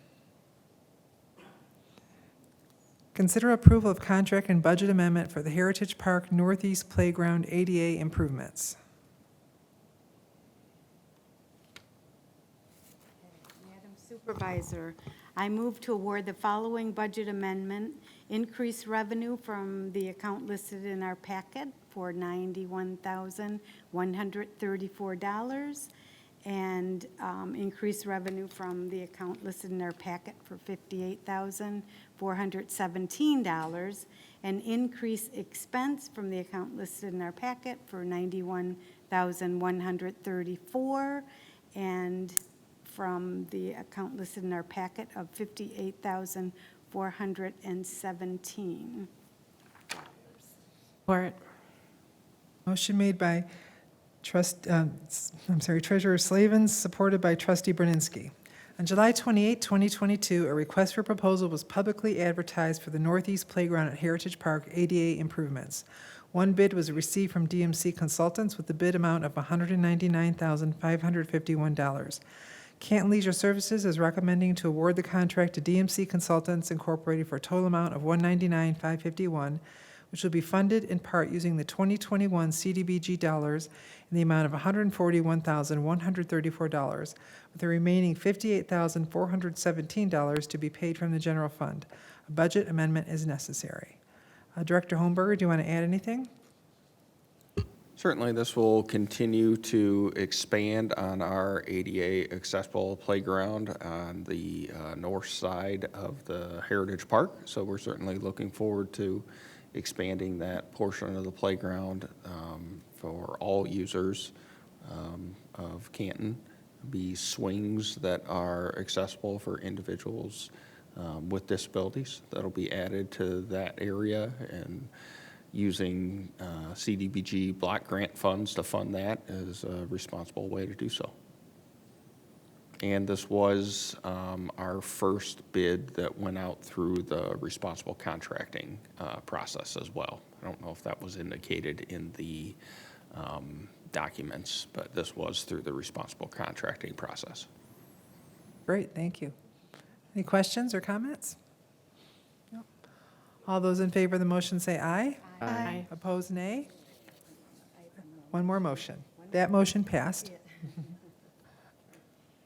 Consider approval of contract and budget amendment for the Heritage Park Northeast Playground ADA improvements. Madam Supervisor, I move to award the following budget amendment: increase revenue from the account listed in our packet for $91,134, and increase revenue from the account listed in our packet for $58,417, and increase expense from the account listed in our packet for $91,134, and from the account listed in our packet of $58,417. Support. Motion made by Treasurer Slavin, supported by Trustee Borninski. On July 28, 2022, a request for proposal was publicly advertised for the Northeast Playground at Heritage Park ADA improvements. One bid was received from DMC Consultants with the bid amount of $199,551. Canton Leisure Services is recommending to award the contract to DMC Consultants Incorporated for a total amount of $199,551, which will be funded in part using the 2021 CDBG dollars in the amount of $141,134, with the remaining $58,417 to be paid from the general fund. A budget amendment is necessary. Director Holmberger, do you want to add anything? certainly this will continue to expand on our ADA accessible playground on the north side of the Heritage Park. So we're certainly looking forward to expanding that portion of the playground for all users of Canton. Be swings that are accessible for individuals with disabilities. That'll be added to that area, and using CDBG block grant funds to fund that is a responsible way to do so. And this was our first bid that went out through the responsible contracting process as well. I don't know if that was indicated in the documents, but this was through the responsible contracting process. Great, thank you. Any questions or comments? No. All those in favor of the motion say aye. Aye. Opposed, nay. One more motion. That motion passed.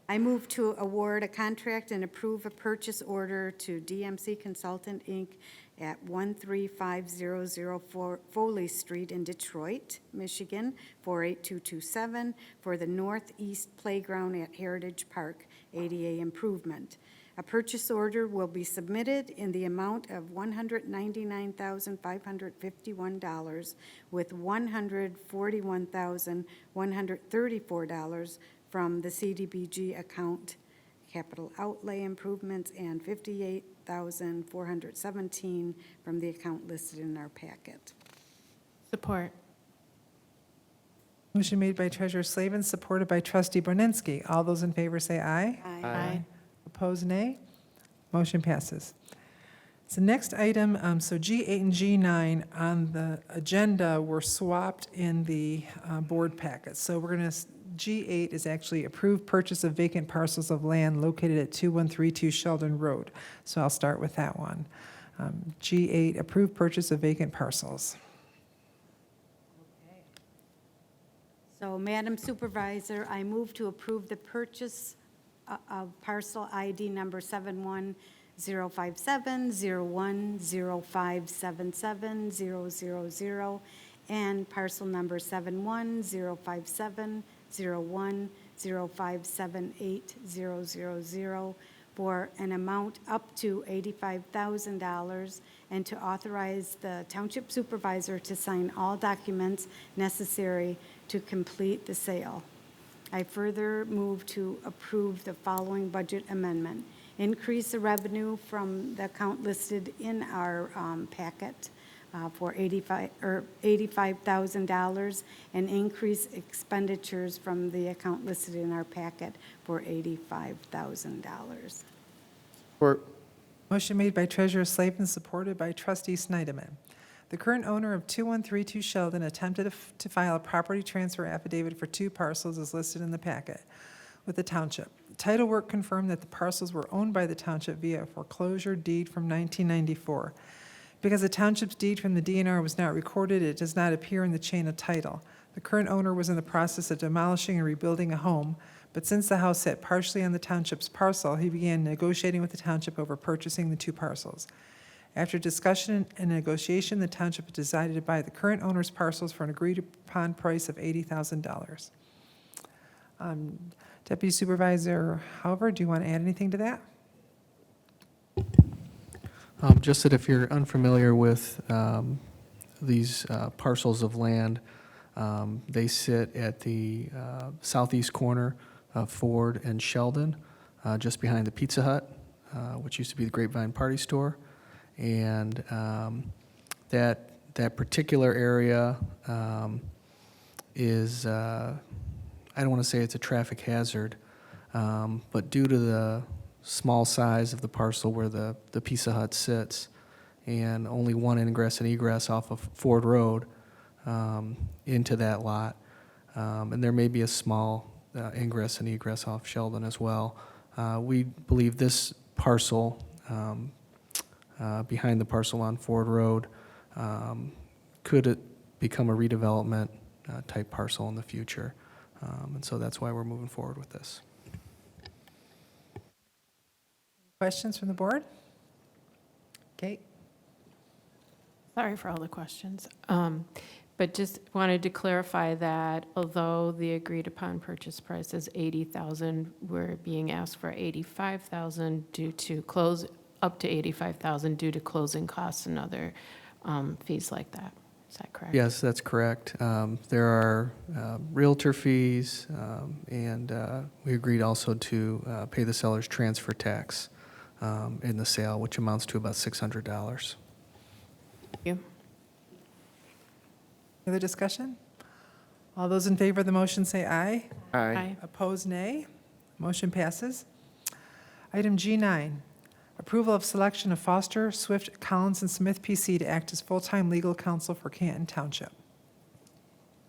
I move to award a contract and approve a purchase order to DMC Consultant, Inc. at 13500 Foley Street in Detroit, Michigan, 48227, for the Northeast Playground at Heritage Park ADA improvement. A purchase order will be submitted in the amount of $199,551, with $141,134 from the CDBG account capital outlay improvements, and $58,417 from the account listed in our packet. Support. Motion made by Treasurer Slavin, supported by Trustee Borninski. All those in favor say aye. Aye. Opposed, nay. Motion passes. So next item, so G8 and G9 on the agenda were swapped in the board packet. So we're going to, G8 is actually approved purchase of vacant parcels of land located at 2132 Sheldon Road. So I'll start with that one. G8, approved purchase of vacant parcels. So, Madam Supervisor, I move to approve the purchase of parcel ID number 710570105770000 and parcel number 710570105780000 for an amount up to $85,000 and to authorize the Township Supervisor to sign all documents necessary to complete the sale. I further move to approve the following budget amendment. Increase the revenue from the account listed in our packet for $85,000 and increase expenditures from the account listed in our packet for $85,000. Support. Motion made by Treasurer Slavin, supported by Trustee Snyderman. The current owner of 2132 Sheldon attempted to file a property transfer affidavit for 2 parcels as listed in the packet with the township. Title work confirmed that the parcels were owned by the township via a foreclosure deed from 1994. Because the township's deed from the DNR was not recorded, it does not appear in the chain of title. The current owner was in the process of demolishing and rebuilding a home, but since the house sat partially on the township's parcel, he began negotiating with the township over purchasing the 2 parcels. After discussion and negotiation, the township decided to buy the current owner's parcels for an agreed-upon price of $80,000. Deputy Supervisor Hauber, do you want to add anything to that? Just that if you're unfamiliar with these parcels of land, they sit at the southeast corner of Ford and Sheldon, just behind the Pizza Hut, which used to be the Grapevine Party Store. And that particular area is, I don't want to say it's a traffic hazard, but due to the small size of the parcel where the Pizza Hut sits and only one ingress and egress off of Ford Road into that lot, and there may be a small ingress and egress off Sheldon as well. We believe this parcel behind the parcel on Ford Road could it become a redevelopment type parcel in the future. And so that's why we're moving forward with this. Questions from the board? Kate? Sorry for all the questions. But just wanted to clarify that although the agreed-upon purchase price is $80,000, we're being asked for $85,000 due to up to $85,000 due to closing costs and other fees like that. Is that correct? Yes, that's correct. There are realtor fees, and we agreed also to pay the seller's transfer tax in the sale, which amounts to about $600. Thank you. Other discussion? All those in favor of the motion say aye. Aye. Opposed, nay. Motion passes. Item G9, approval of selection of Foster, Swift, Collins, and Smith, P.C. to act as full-time legal counsel for Canton Township.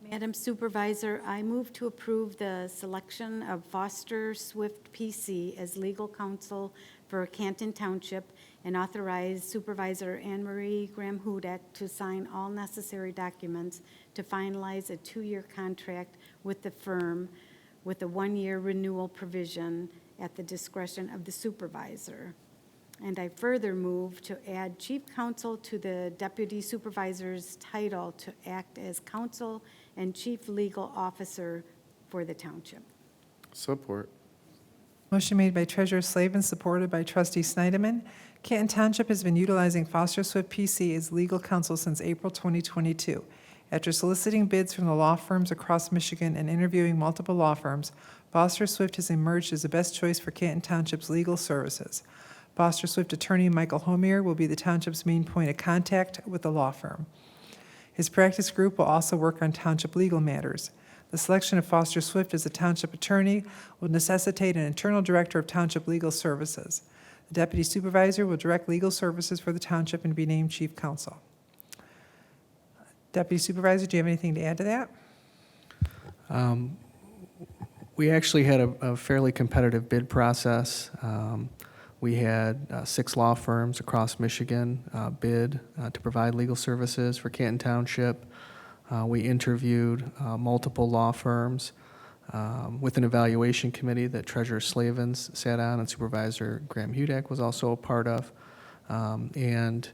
Madam Supervisor, I move to approve the selection of Foster Swift PC as legal counsel for Canton Township and authorize Supervisor Anne Marie Graham-Hudak to sign all necessary documents to finalize a 2-year contract with the firm with a 1-year renewal provision at the discretion of the supervisor. And I further move to add chief counsel to the deputy supervisor's title to act as counsel and chief legal officer for the township. Support. Motion made by Treasurer Slavin, supported by Trustee Snyderman. Canton Township has been utilizing Foster Swift PC as legal counsel since April 2022. After soliciting bids from the law firms across Michigan and interviewing multiple law firms, Foster Swift has emerged as the best choice for Canton Township's legal services. Foster Swift attorney Michael Homier will be the township's main point of contact with the law firm. His practice group will also work on township legal matters. The selection of Foster Swift as the township attorney will necessitate an internal director of township legal services. The deputy supervisor will direct legal services for the township and be named chief counsel. Deputy supervisor, do you have anything to add to that? We actually had a fairly competitive bid process. We had 6 law firms across Michigan bid to provide legal services for Canton Township. We interviewed multiple law firms with an evaluation committee that Treasurer Slavens sat on and Supervisor Graham Hudak was also a part of. And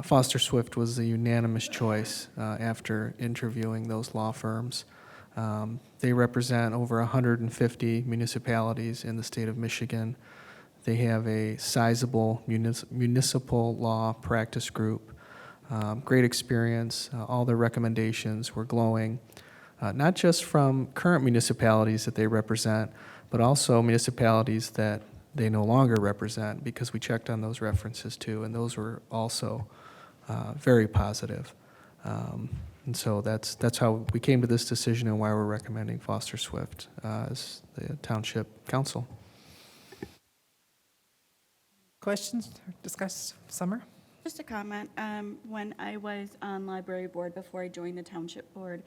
Foster Swift was the unanimous choice after interviewing those law firms. They represent over 150 municipalities in the state of Michigan. They have a sizable municipal law practice group. Great experience. All their recommendations were glowing, not just from current municipalities that they represent, but also municipalities that they no longer represent, because we checked on those references too, and those were also very positive. And so that's how we came to this decision and why we're recommending Foster Swift as the township council. Questions or discuss? Summer? Just a comment. When I was on library board before I joined the township board,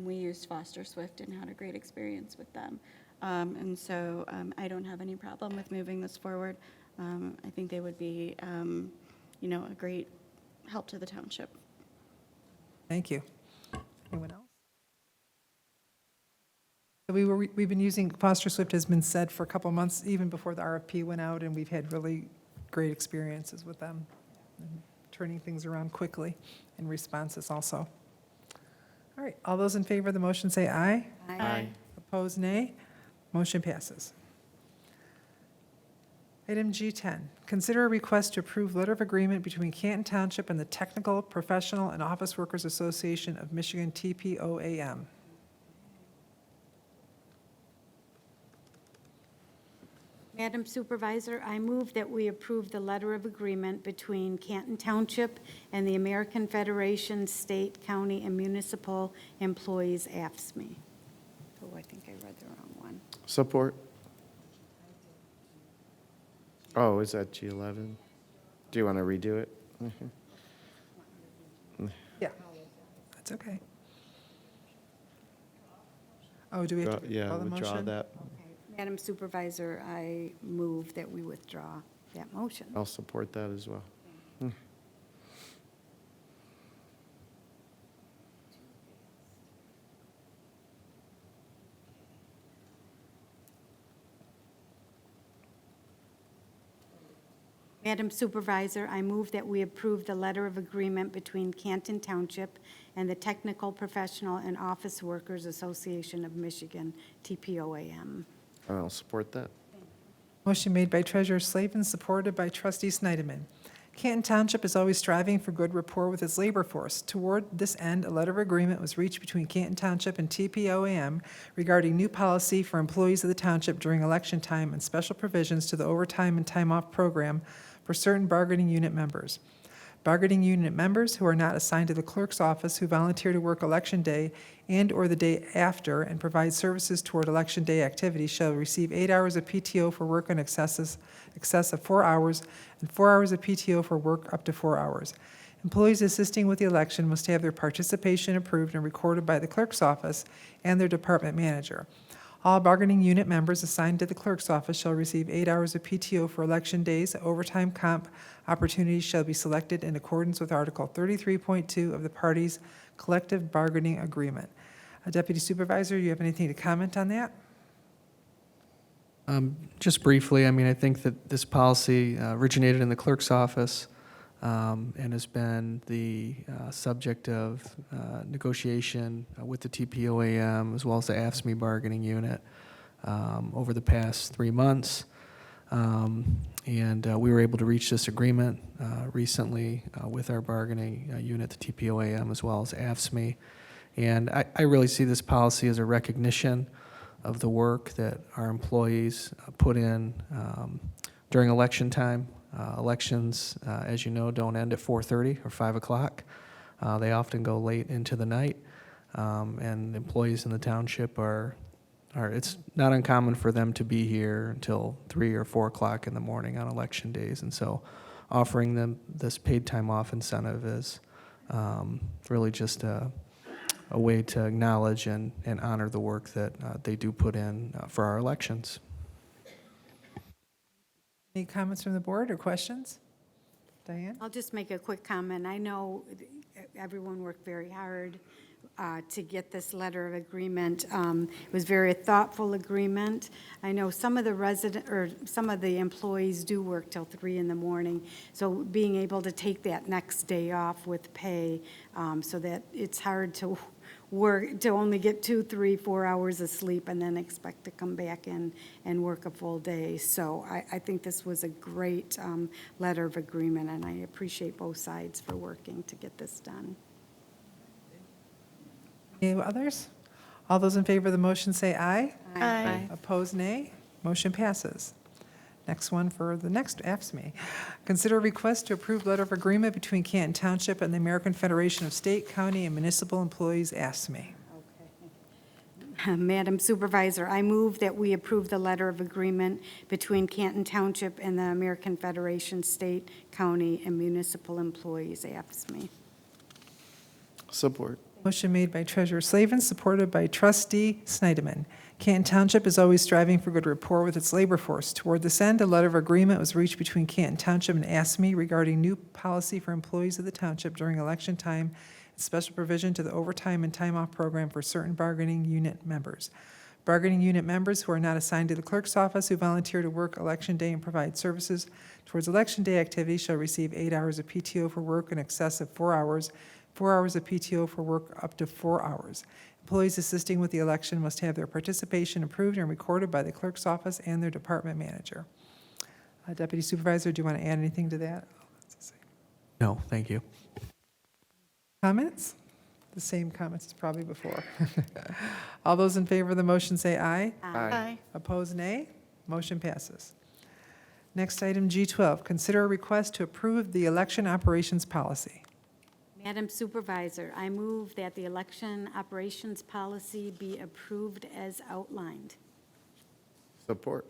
we used Foster Swift and had a great experience with them. And so I don't have any problem with moving this forward. I think they would be, a great help to the township. Thank you. Anyone else? So we've been using Foster Swift, has been said, for a couple of months, even before the RFP went out, and we've had really great experiences with them, and turning things around quickly in responses also. All right, all those in favor of the motion say aye. Aye. Opposed, nay. Motion passes. Item G10, consider a request to approve letter of agreement between Canton Township and the Technical, Professional, and Office Workers Association of Michigan, TPOAM. Madam Supervisor, I move that we approve the letter of agreement between Canton Township and the American Federation State, County, and Municipal Employees, AFSCME. Oh, I think I read the wrong one. Support. Oh, is that G11? Do you want to redo it? Yeah, that's okay. Oh, do we have to Yeah, call the withdraw motion? that. Madam Supervisor, I move that we withdraw that motion. I'll support that as well. Madam Supervisor, I move that we approve the letter of agreement between Canton Township and the Technical, Professional, and Office Workers Association of Michigan, TPOAM. I'll support that. Motion made by Treasurer Slavin, supported by Trustee Snyderman. Canton Township is always striving for good rapport with its labor force. Toward this end, a letter of agreement was reached between Canton Township and TPOAM regarding new policy for employees of the township during election time and special provisions to the overtime and time-off program for certain bargaining unit members. Bargaining unit members who are not assigned to the clerk's office who volunteer to work election day and/or the day after and provide services toward election day activities shall receive 8 hours of PTO for work in excess of 4 hours and 4 hours of PTO for work up to 4 hours. Employees assisting with the election must have their participation approved and recorded by the clerk's office and their department manager. All bargaining unit members assigned to the clerk's office shall receive 8 hours of PTO for election days. Overtime comp opportunities shall be selected in accordance with Article 33.2 of the parties' collective bargaining agreement. Deputy Supervisor, you have anything to comment on that? Just briefly, I think that this policy originated in the clerk's office and has been the subject of negotiation with the TPOAM as well as the AFSCME bargaining unit over the past 3 months. And we were able to reach this agreement recently with our bargaining unit, the TPOAM, as well as AFSCME. And I really see this policy as a recognition of the work that our employees put in during election time. Elections, as you know, don't end at 4:30 or 5 o'clock. They often go late into the night. And employees in the township it's not uncommon for them to be here until 3 or 4 o'clock in the morning on election days. And so offering them this paid time off incentive is really just a way to acknowledge and honor the work that they do put in for our elections. Any comments from the board or questions? Diane? I'll just make a quick comment. I know everyone worked very hard to get this letter of agreement. It was a very thoughtful agreement. I know some of the employees do work till 3 in the morning, so being able to take that next day off with pay, so that it's hard to work, to only get 2, 3, 4 hours of sleep and then expect to come back in and work a full day. So I think this was a great letter of agreement, and I appreciate both sides for working to get this done. Any others? All those in favor of the motion say aye. Aye. Opposed, nay. Motion passes. Next one for the next AFSCME. Consider a request to approve letter of agreement between Canton Township and the American Federation of State, County, and Municipal Employees, AFSCME. Madam Supervisor, I move that we approve the letter of agreement between Canton Township and the American Federation State, County, and Municipal Employees, AFSCME. Support. Motion made by Treasurer Slavin, supported by Trustee Snyderman. Canton Township is always striving for good rapport with its labor force. Toward this end, a letter of agreement was reached between Canton Township and AFSCME regarding new policy for employees of the township during election time and special provision to the overtime and time off program for certain bargaining unit members. Bargaining unit members who are not assigned to the clerk's office who volunteer to work election day and provide services towards election day activities shall receive 8 hours of PTO for work in excess of 4 hours, 4 hours of PTO for work up to 4 hours. Employees assisting with the election must have their participation approved and recorded by the clerk's office and their department manager. Deputy Supervisor, do you want to add anything to that? No, thank you. Comments? The same comments as probably before. All those in favor of the motion say aye. Aye. Opposed, nay. Motion passes. Next item, G12, consider a request to approve the election operations policy. Madam Supervisor, I move that the election operations policy be approved as outlined. Support.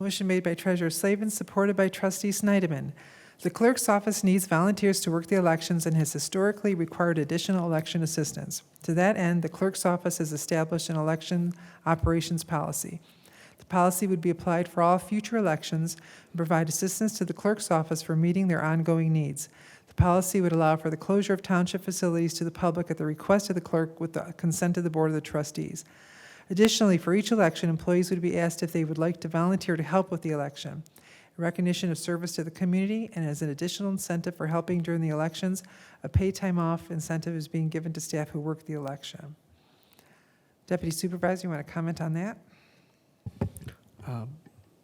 Motion made by Treasurer Slavin, supported by Trustee Snyderman. The clerk's office needs volunteers to work the elections and has historically required additional election assistance. To that end, the clerk's office has established an election operations policy. The policy would be applied for all future elections and provide assistance to the clerk's office for meeting their ongoing needs. The policy would allow for the closure of township facilities to the public at the request of the clerk with the consent of the Board of the Trustees. Additionally, for each election, employees would be asked if they would like to volunteer to help with the election. In recognition of service to the community and as an additional incentive for helping during the elections, a paid time off incentive is being given to staff who work the election. Deputy Supervisor, you want to comment on that?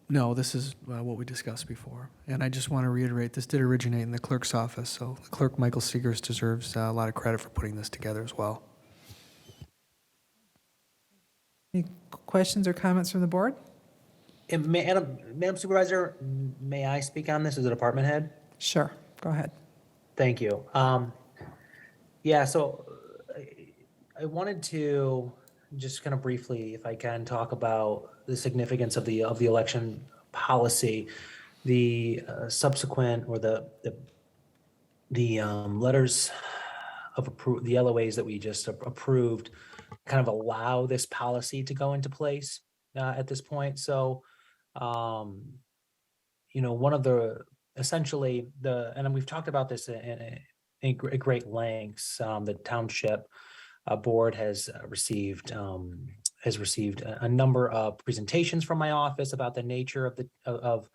No, this is what we discussed before. And I just want to reiterate, this did originate in the clerk's office, so the clerk, Michael Seegers, deserves a lot of credit for putting this together as well. Any questions or comments from the board? And Madam Supervisor, may I speak on this as a department head? Sure, go ahead. Thank you. Yeah, so I wanted to just kind of briefly, if I can, talk about the significance of the election policy, the subsequent or the letters of the LOAs that we just approved, kind of allow this policy to go into place at this point. So, one of the essentially and we've talked about this in great lengths. The township board has received a number of presentations from my office about the nature of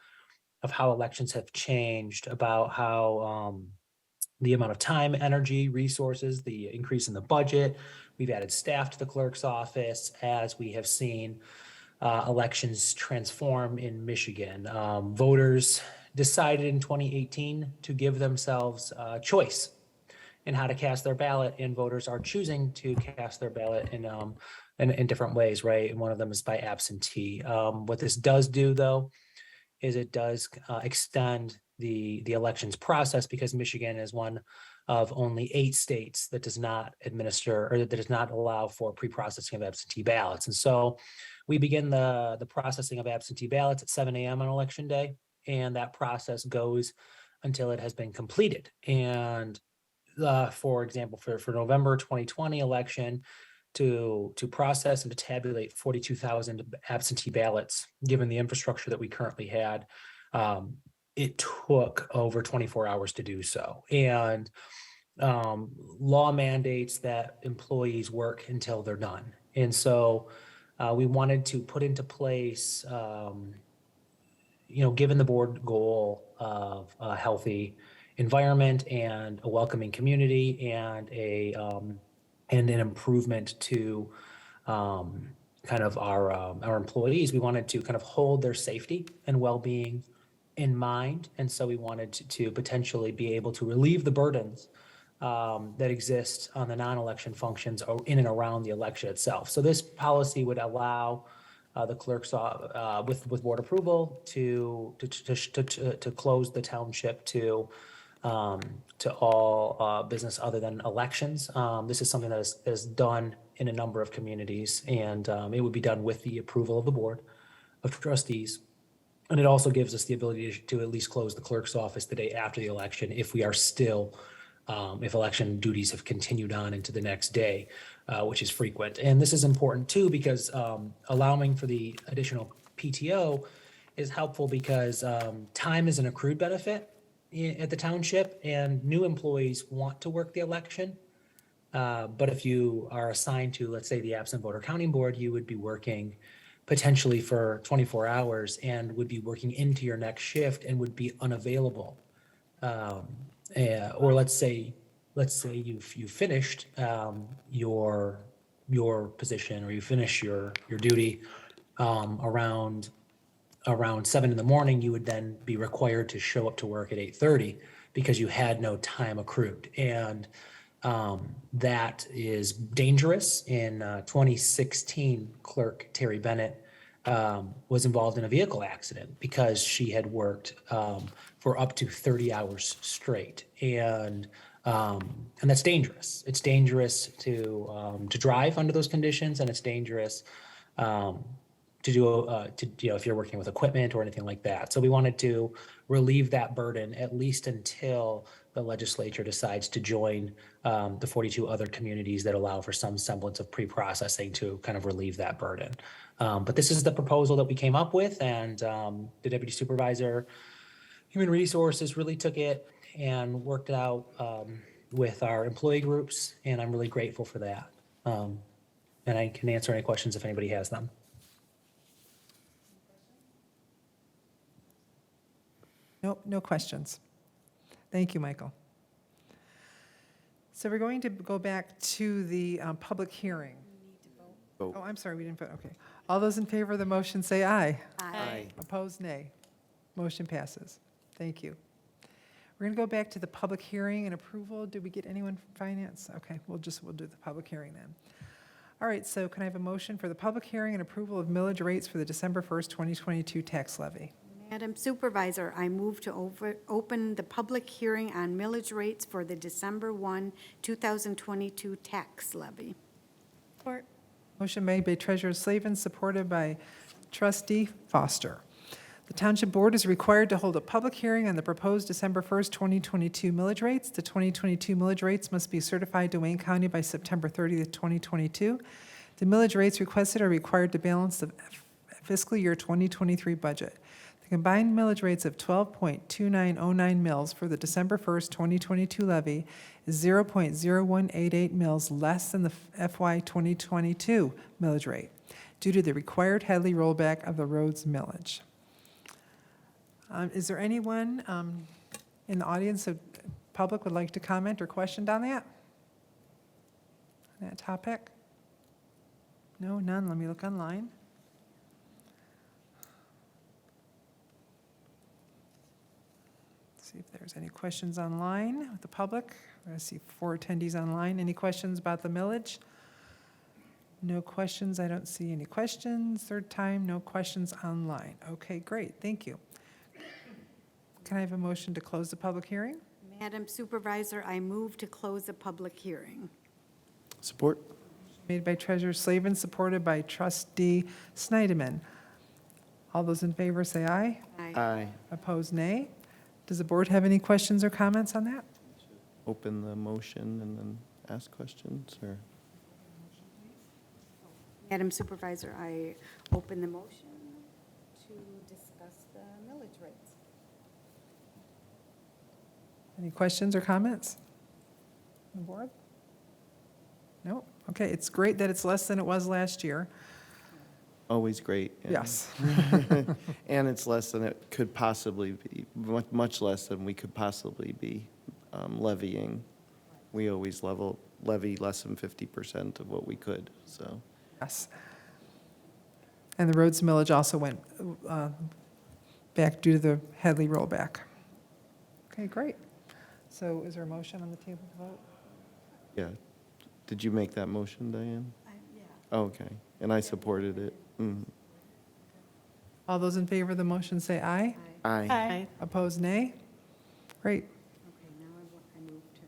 how elections have changed, about how the amount of time, energy, resources, the increase in the budget. We've added staff to the clerk's office as we have seen elections transform in Michigan. Voters decided in 2018 to give themselves a choice in how to cast their ballot, and voters are choosing to cast their ballot in different ways, right? And one of them is by absentee. What this does do, though, is it does extend the elections process, because Michigan is one of only 8 states that does not administer or that does not allow for pre-processing of absentee ballots. And so we begin the processing of absentee ballots at 7 a.m. on election day, and that process goes until it has been completed. And for example, for November 2020 election, to process and to tabulate 42,000 absentee ballots, given the infrastructure that we currently had, it took over 24 hours to do so. And law mandates that employees work until they're done. And so we wanted to put into place, given the board goal of a healthy environment and a welcoming community and and an improvement to kind of our employees, we wanted to kind of hold their safety and well-being in mind. And so we wanted to potentially be able to relieve the burdens that exist on the non-election functions in and around the election itself. So this policy would allow the clerk's with board approval to close the township to all business other than elections. This is something that is done in a number of communities, and it would be done with the approval of the board of trustees. And it also gives us the ability to at least close the clerk's office the day after the election if we are still, if election duties have continued on into the next day, which is frequent. And this is important too, because allowing for the additional PTO is helpful because time is an accrued benefit at the township, and new employees want to work the election. But if you are assigned to, let's say, the absent voter counting board, you would be working potentially for 24 hours and would be working into your next shift and would be unavailable. Or let's say you've finished your position, or you finish your duty around 7 in the morning, you would then be required to show up to work at 8:30 because you had no time accrued. And that is dangerous. In 2016, Clerk Terry Bennett was involved in a vehicle accident because she had worked for up to 30 hours straight. And that's dangerous. It's dangerous to drive under those conditions, and it's dangerous to do if you're working with equipment or anything like that. So we wanted to relieve that burden, at least until the legislature decides to join the 42 other communities that allow for some semblance of pre-processing to kind of relieve that burden. But this is the proposal that we came up with, and the deputy supervisor, human resources, really took it and worked it out with our employee groups, and I'm really grateful for that. And I can answer any questions if anybody has them. Nope, no questions. Thank you, Michael. So we're going to go back to the public hearing. Vote. Oh, I'm sorry, we didn't vote, okay. All those in favor of the motion say aye. Aye. Opposed, nay. Motion passes. Thank you. We're going to go back to the public hearing and approval. Did we get anyone from finance? Okay, we'll do the public hearing then. All right, so can I have a motion for the public hearing and approval of millage rates for the December 1st, 2022 tax levy? Madam Supervisor, I move to open the public hearing on millage rates for the December 1, 2022 tax levy. Support. Motion made by Treasurer Slavin, supported by Trustee Foster. The Township Board is required to hold a public hearing on the proposed December 1st, 2022 millage rates. The 2022 millage rates must be certified to Wayne County by September 30th, 2022. The millage rates requested are required to balance the fiscal year 2023 budget. The combined millage rates of 12.2909 mils for the December 1st, 2022 levy is 0.0188 mils less than the FY 2022 millage rate due to the required Headley rollback of the roads millage. Is there anyone in the audience of public would like to comment or question on that topic? No, none. Let me look online. See if there's any questions online with the public. I see 4 attendees online. Any questions about the millage? No questions. I don't see any questions. Third time, no questions online. Okay, great. Thank you. Can I have a motion to close the public hearing? Madam Supervisor, I move to close the public hearing. Support? Made by Treasurer Slavin, supported by Trustee Snyderman. All those in favor say aye. Aye. Opposed, nay. Does the board have any questions or comments on that? Open the motion and then ask questions, or? Madam Supervisor, I open the motion to discuss the millage rates. Any questions or comments? On the board? No? Okay, it's great that it's less than it was last year. Always great. and- Yes. And it's less than it could possibly be, much less than we could possibly be levying. We always levy less than 50% of what we could, so. Yes. And the roads millage also went back due to the Headley rollback. Okay, great. So is there a motion on the table to vote? Yeah. Did you make that motion, Diane? Yeah. Okay, and I supported it. Mhm. All those in favor of the motion say aye. Aye. Aye. Opposed, nay. Great. Okay, now I move to.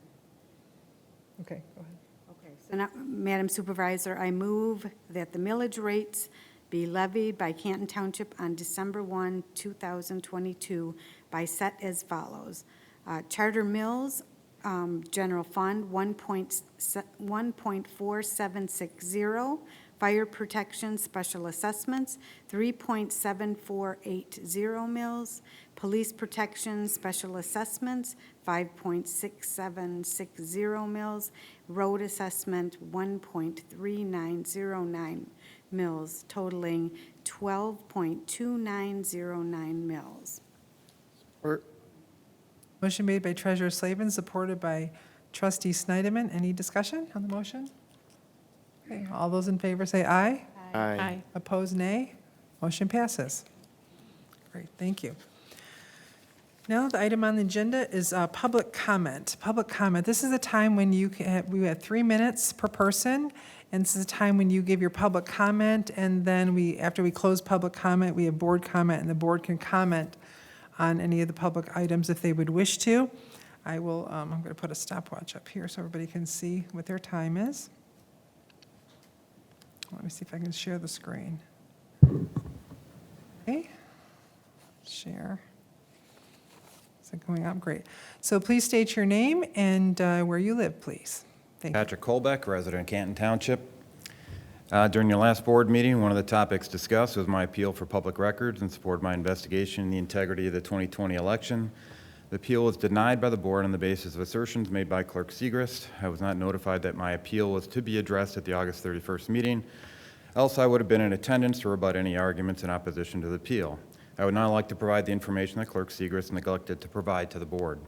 Okay, go ahead. Okay, so now, Madam Supervisor, I move that the millage rates be levied by Canton Township on December 1, 2022 by set as follows. Charter Mills, General Fund, 1.4760. Fire Protection Special Assessments, 3.7480 mils. Police Protection Special Assessments, 5.6760 mils. Road Assessment, 1.3909 mils, totaling 12.2909 mils. Support? Motion made by Treasurer Slavin, supported by Trustee Snyderman. Any discussion on the motion? Okay, all those in favor say aye. Aye. Opposed, nay. Motion passes. Great, thank you. Now, the item on the agenda is public comment. Public comment, this is a time when you can, we have 3 minutes per person, and this is a time when you give your public comment, and then after we close public comment, we have board comment, and the board can comment on any of the public items if they would wish to. I'm going to put a stopwatch up here so everybody can see what their time is. Let me see if I can share the screen. Okay. Share. Is it going up? Great. So please state your name and where you live, please. Thank you. Patrick Colbeck, resident Canton Township. During your last board meeting, one of the topics discussed was my appeal for public records in support of my investigation in the integrity of the 2020 election. The appeal was denied by the board on the basis of assertions made by Clerk Segrist. I was not notified that my appeal was to be addressed at the August 31st meeting, else I would have been in attendance to rebut any arguments in opposition to the appeal. I would now like to provide the information that Clerk Segrist neglected to provide to the board.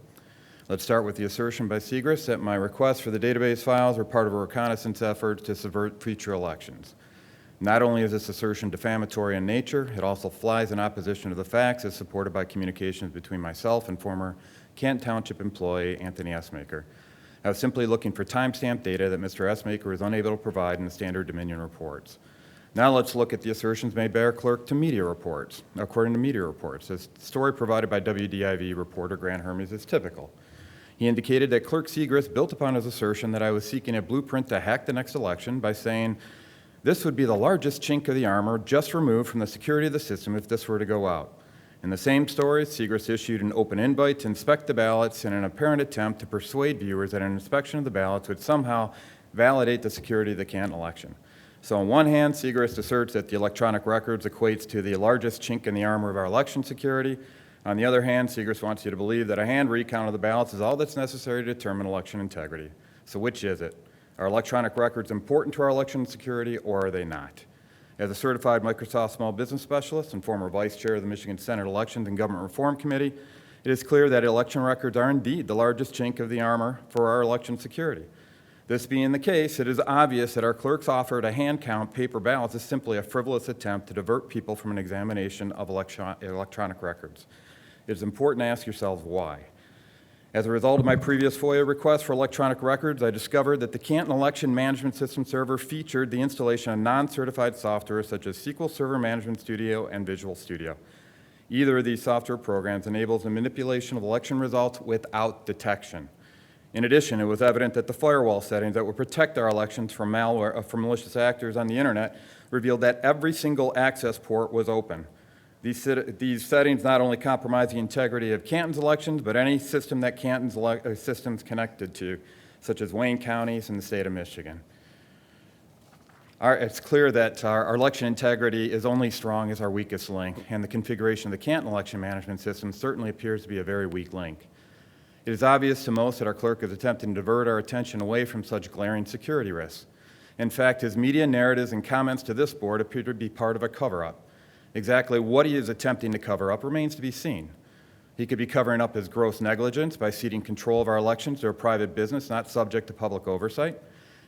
Let's start with the assertion by Segrist that my requests for the database files were part of a reconnaissance effort to subvert future elections. Not only is this assertion defamatory in nature, it also flies in opposition to the facts as supported by communications between myself and former Canton Township employee Anthony Essmaker. I was simply looking for timestamp data that Mr. Essmaker was unable to provide in the standard Dominion reports. Now let's look at the assertions made by our clerk to media reports. According to media reports, the story provided by WDIV reporter Grant Hermes is typical. He indicated that Clerk Segrist built upon his assertion that I was seeking a blueprint to hack the next election by saying, "This would be the largest chink of the armor just removed from the security of the system if this were to go out." In the same story, Segrist issued an open invite to inspect the ballots in an apparent attempt to persuade viewers that an inspection of the ballots would somehow validate the security of the Canton election. So on one hand, Segrist asserts that the electronic records equates to the largest chink in the armor of our election security. On the other hand, Segrist wants you to believe that a hand recount of the ballots is all that's necessary to determine election integrity. So which is it? Are electronic records important to our election security, or are they not? As a certified Microsoft small business specialist and former vice chair of the Michigan Senate Elections and Government Reform Committee, it is clear that election records are indeed the largest chink of the armor for our election security. This being the case, it is obvious that our clerk's offer to hand count paper ballots is simply a frivolous attempt to divert people from an examination of electronic records. It is important to ask yourselves why. As a result of my previous FOIA request for electronic records, I discovered that the Canton Election Management System server featured the installation of non-certified software such as SQL Server Management Studio and Visual Studio. Either of these software programs enables the manipulation of election results without detection. In addition, it was evident that the firewall settings that would protect our elections from malware, from malicious actors on the internet revealed that every single access port was open. These settings not only compromise the integrity of Canton's elections, but any system that Canton's systems connected to, such as Wayne counties and the state of Michigan. It's clear that our election integrity is only strong as our weakest link, and the configuration of the Canton election management system certainly appears to be a very weak link. It is obvious to most that our clerk is attempting to divert our attention away from such glaring security risks. In fact, his media narratives and comments to this board appear to be part of a cover-up. Exactly what he is attempting to cover up remains to be seen. He could be covering up his gross negligence by ceding control of our elections to a private business not subject to public oversight.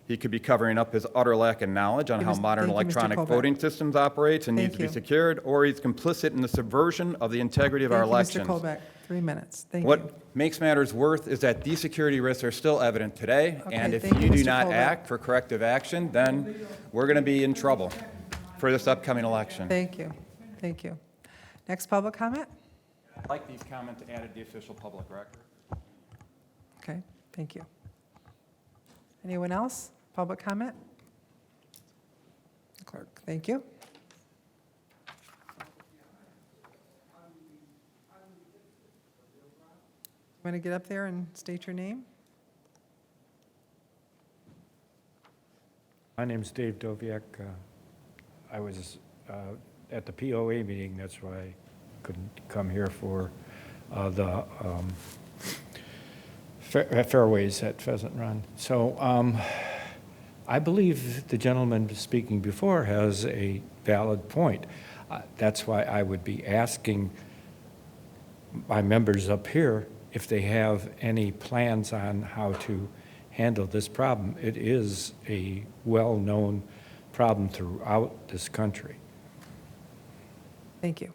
He could be covering up his utter lack of knowledge on how modern Thank you, Mr. electronic Colbeck. voting systems operates and needs Thank to be you. secured, or he's complicit in the subversion of the integrity of our elections. Thank you, Mr. Colbeck. 3 minutes. Thank you. What makes matters worse is that these security risks are still evident today, and Okay, if thank you you, do Mr. not Colbeck. act for corrective action, then we're going to be in trouble for this upcoming election. Thank you. Thank you. Next public comment? I'd like these comments added to the official public record. Okay, thank you. Anyone else? Public comment? Clerk, thank you. Want to get up there and state your name? My name's Dave Doviak. I was at the POA meeting, that's why I couldn't come here for the fairways at Pheasant Run. So I believe the gentleman speaking before has a valid point. That's why I would be asking my members up here if they have any plans on how to handle this problem. It is a well-known problem throughout this country. Thank you.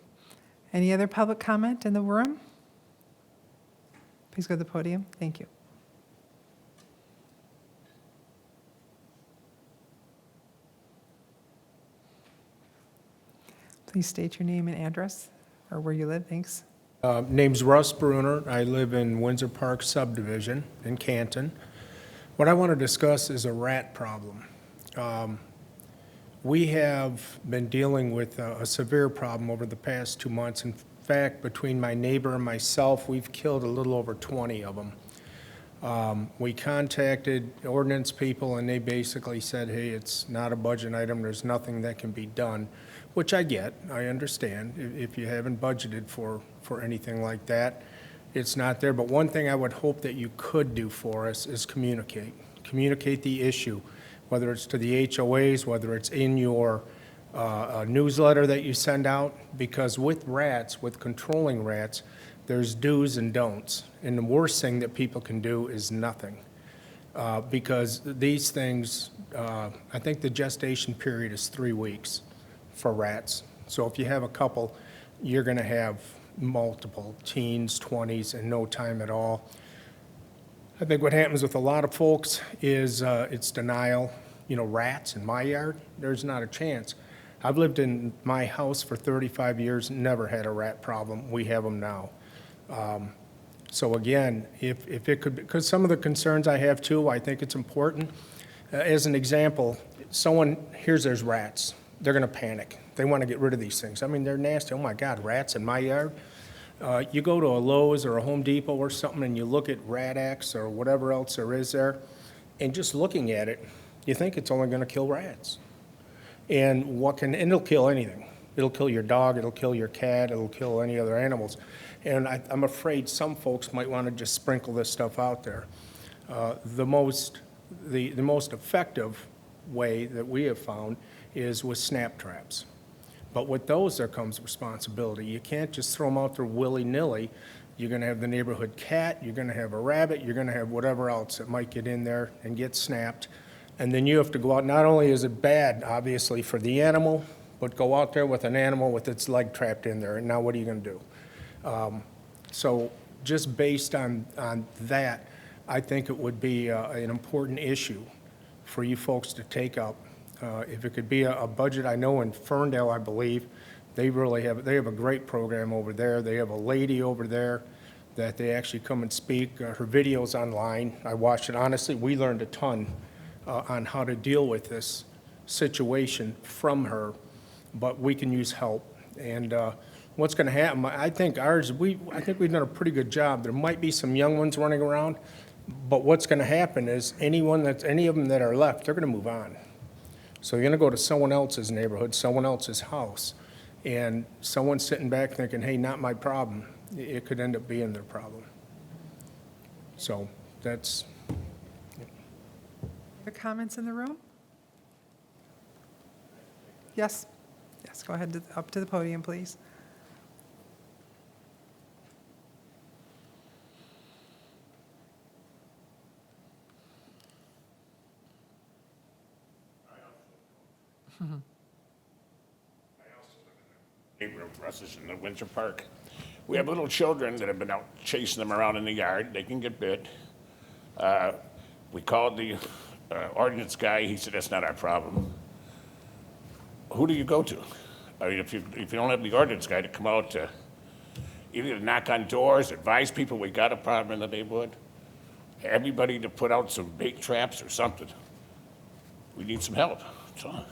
Any other public comment in the room? Please go to the podium. Thank you. Please state your name and address, or where you live. Thanks. Name's Russ Bruner. I live in Windsor Park subdivision in Canton. What I want to discuss is a rat problem. We have been dealing with a severe problem over the past 2 months. In fact, between my neighbor and myself, we've killed a little over 20 of them. We contacted ordinance people, and they basically said, hey, it's not a budget item, there's nothing that can be done, which I get, I understand. If you haven't budgeted for anything like that, it's not there. But one thing I would hope that you could do for us is communicate. Communicate the issue, whether it's to the HOAs, whether it's in your newsletter that you send out, because with rats, with controlling rats, there's do's and don'ts. And the worst thing that people can do is nothing. Because these things, I think the gestation period is 3 weeks for rats. So if you have a couple, you're going to have multiple teens, 20s, in no time at all. I think what happens with a lot of folks is it's denial. You know, rats in my yard, there's not a chance. I've lived in my house for 35 years, never had a rat problem. We have them now. So again, if it could, because some of the concerns I have too, I think it's important. As an example, someone hears there's rats, they're going to panic. They want to get rid of these things. I mean, they're nasty. Oh my God, rats in my yard? You go to a Lowe's or a Home Depot or something and you look at Rat X or whatever else there is there, and just looking at it, you think it's only going to kill rats. And it'll kill anything. It'll kill your dog, it'll kill your cat, it'll kill any other animals. And I'm afraid some folks might want to just sprinkle this stuff out there. The most effective way that we have found is with snap traps. But with those, there comes responsibility. You can't just throw them out there willy-nilly. You're going to have the neighborhood cat, you're going to have a rabbit, you're going to have whatever else that might get in there and get snapped. And then you have to go out, not only is it bad, obviously, for the animal, but go out there with an animal with its leg trapped in there, and now what are you going to do? So just based on that, I think it would be an important issue for you folks to take up. If it could be a budget, I know in Ferndale, I believe, They have a great program over there. They have a lady over there that they actually come and speak. Her video's online. I watched it. Honestly, we learned a ton on how to deal with this situation from her, but we can use help. And what's going to happen, I think we've done a pretty good job. There might be some young ones running around, but what's going to happen is any of them that are left, they're going to move on. So you're going to go to someone else's neighborhood, someone else's house, and someone's sitting back thinking, hey, not my problem. It could end up being their problem. So that's. Other comments in the room? Yes. Yes, go ahead, up to the podium, please. Neighbor of Russ's in the Windsor Park. We have little children that have been out chasing them around in the yard. They can get bit. We called the ordinance guy. He said, that's not our problem. Who do you go to? I mean, if you don't have the ordinance guy to come out to either to knock on doors, advise people we got a problem in the neighborhood, everybody to put out some bait traps or something. We need some help. That's all.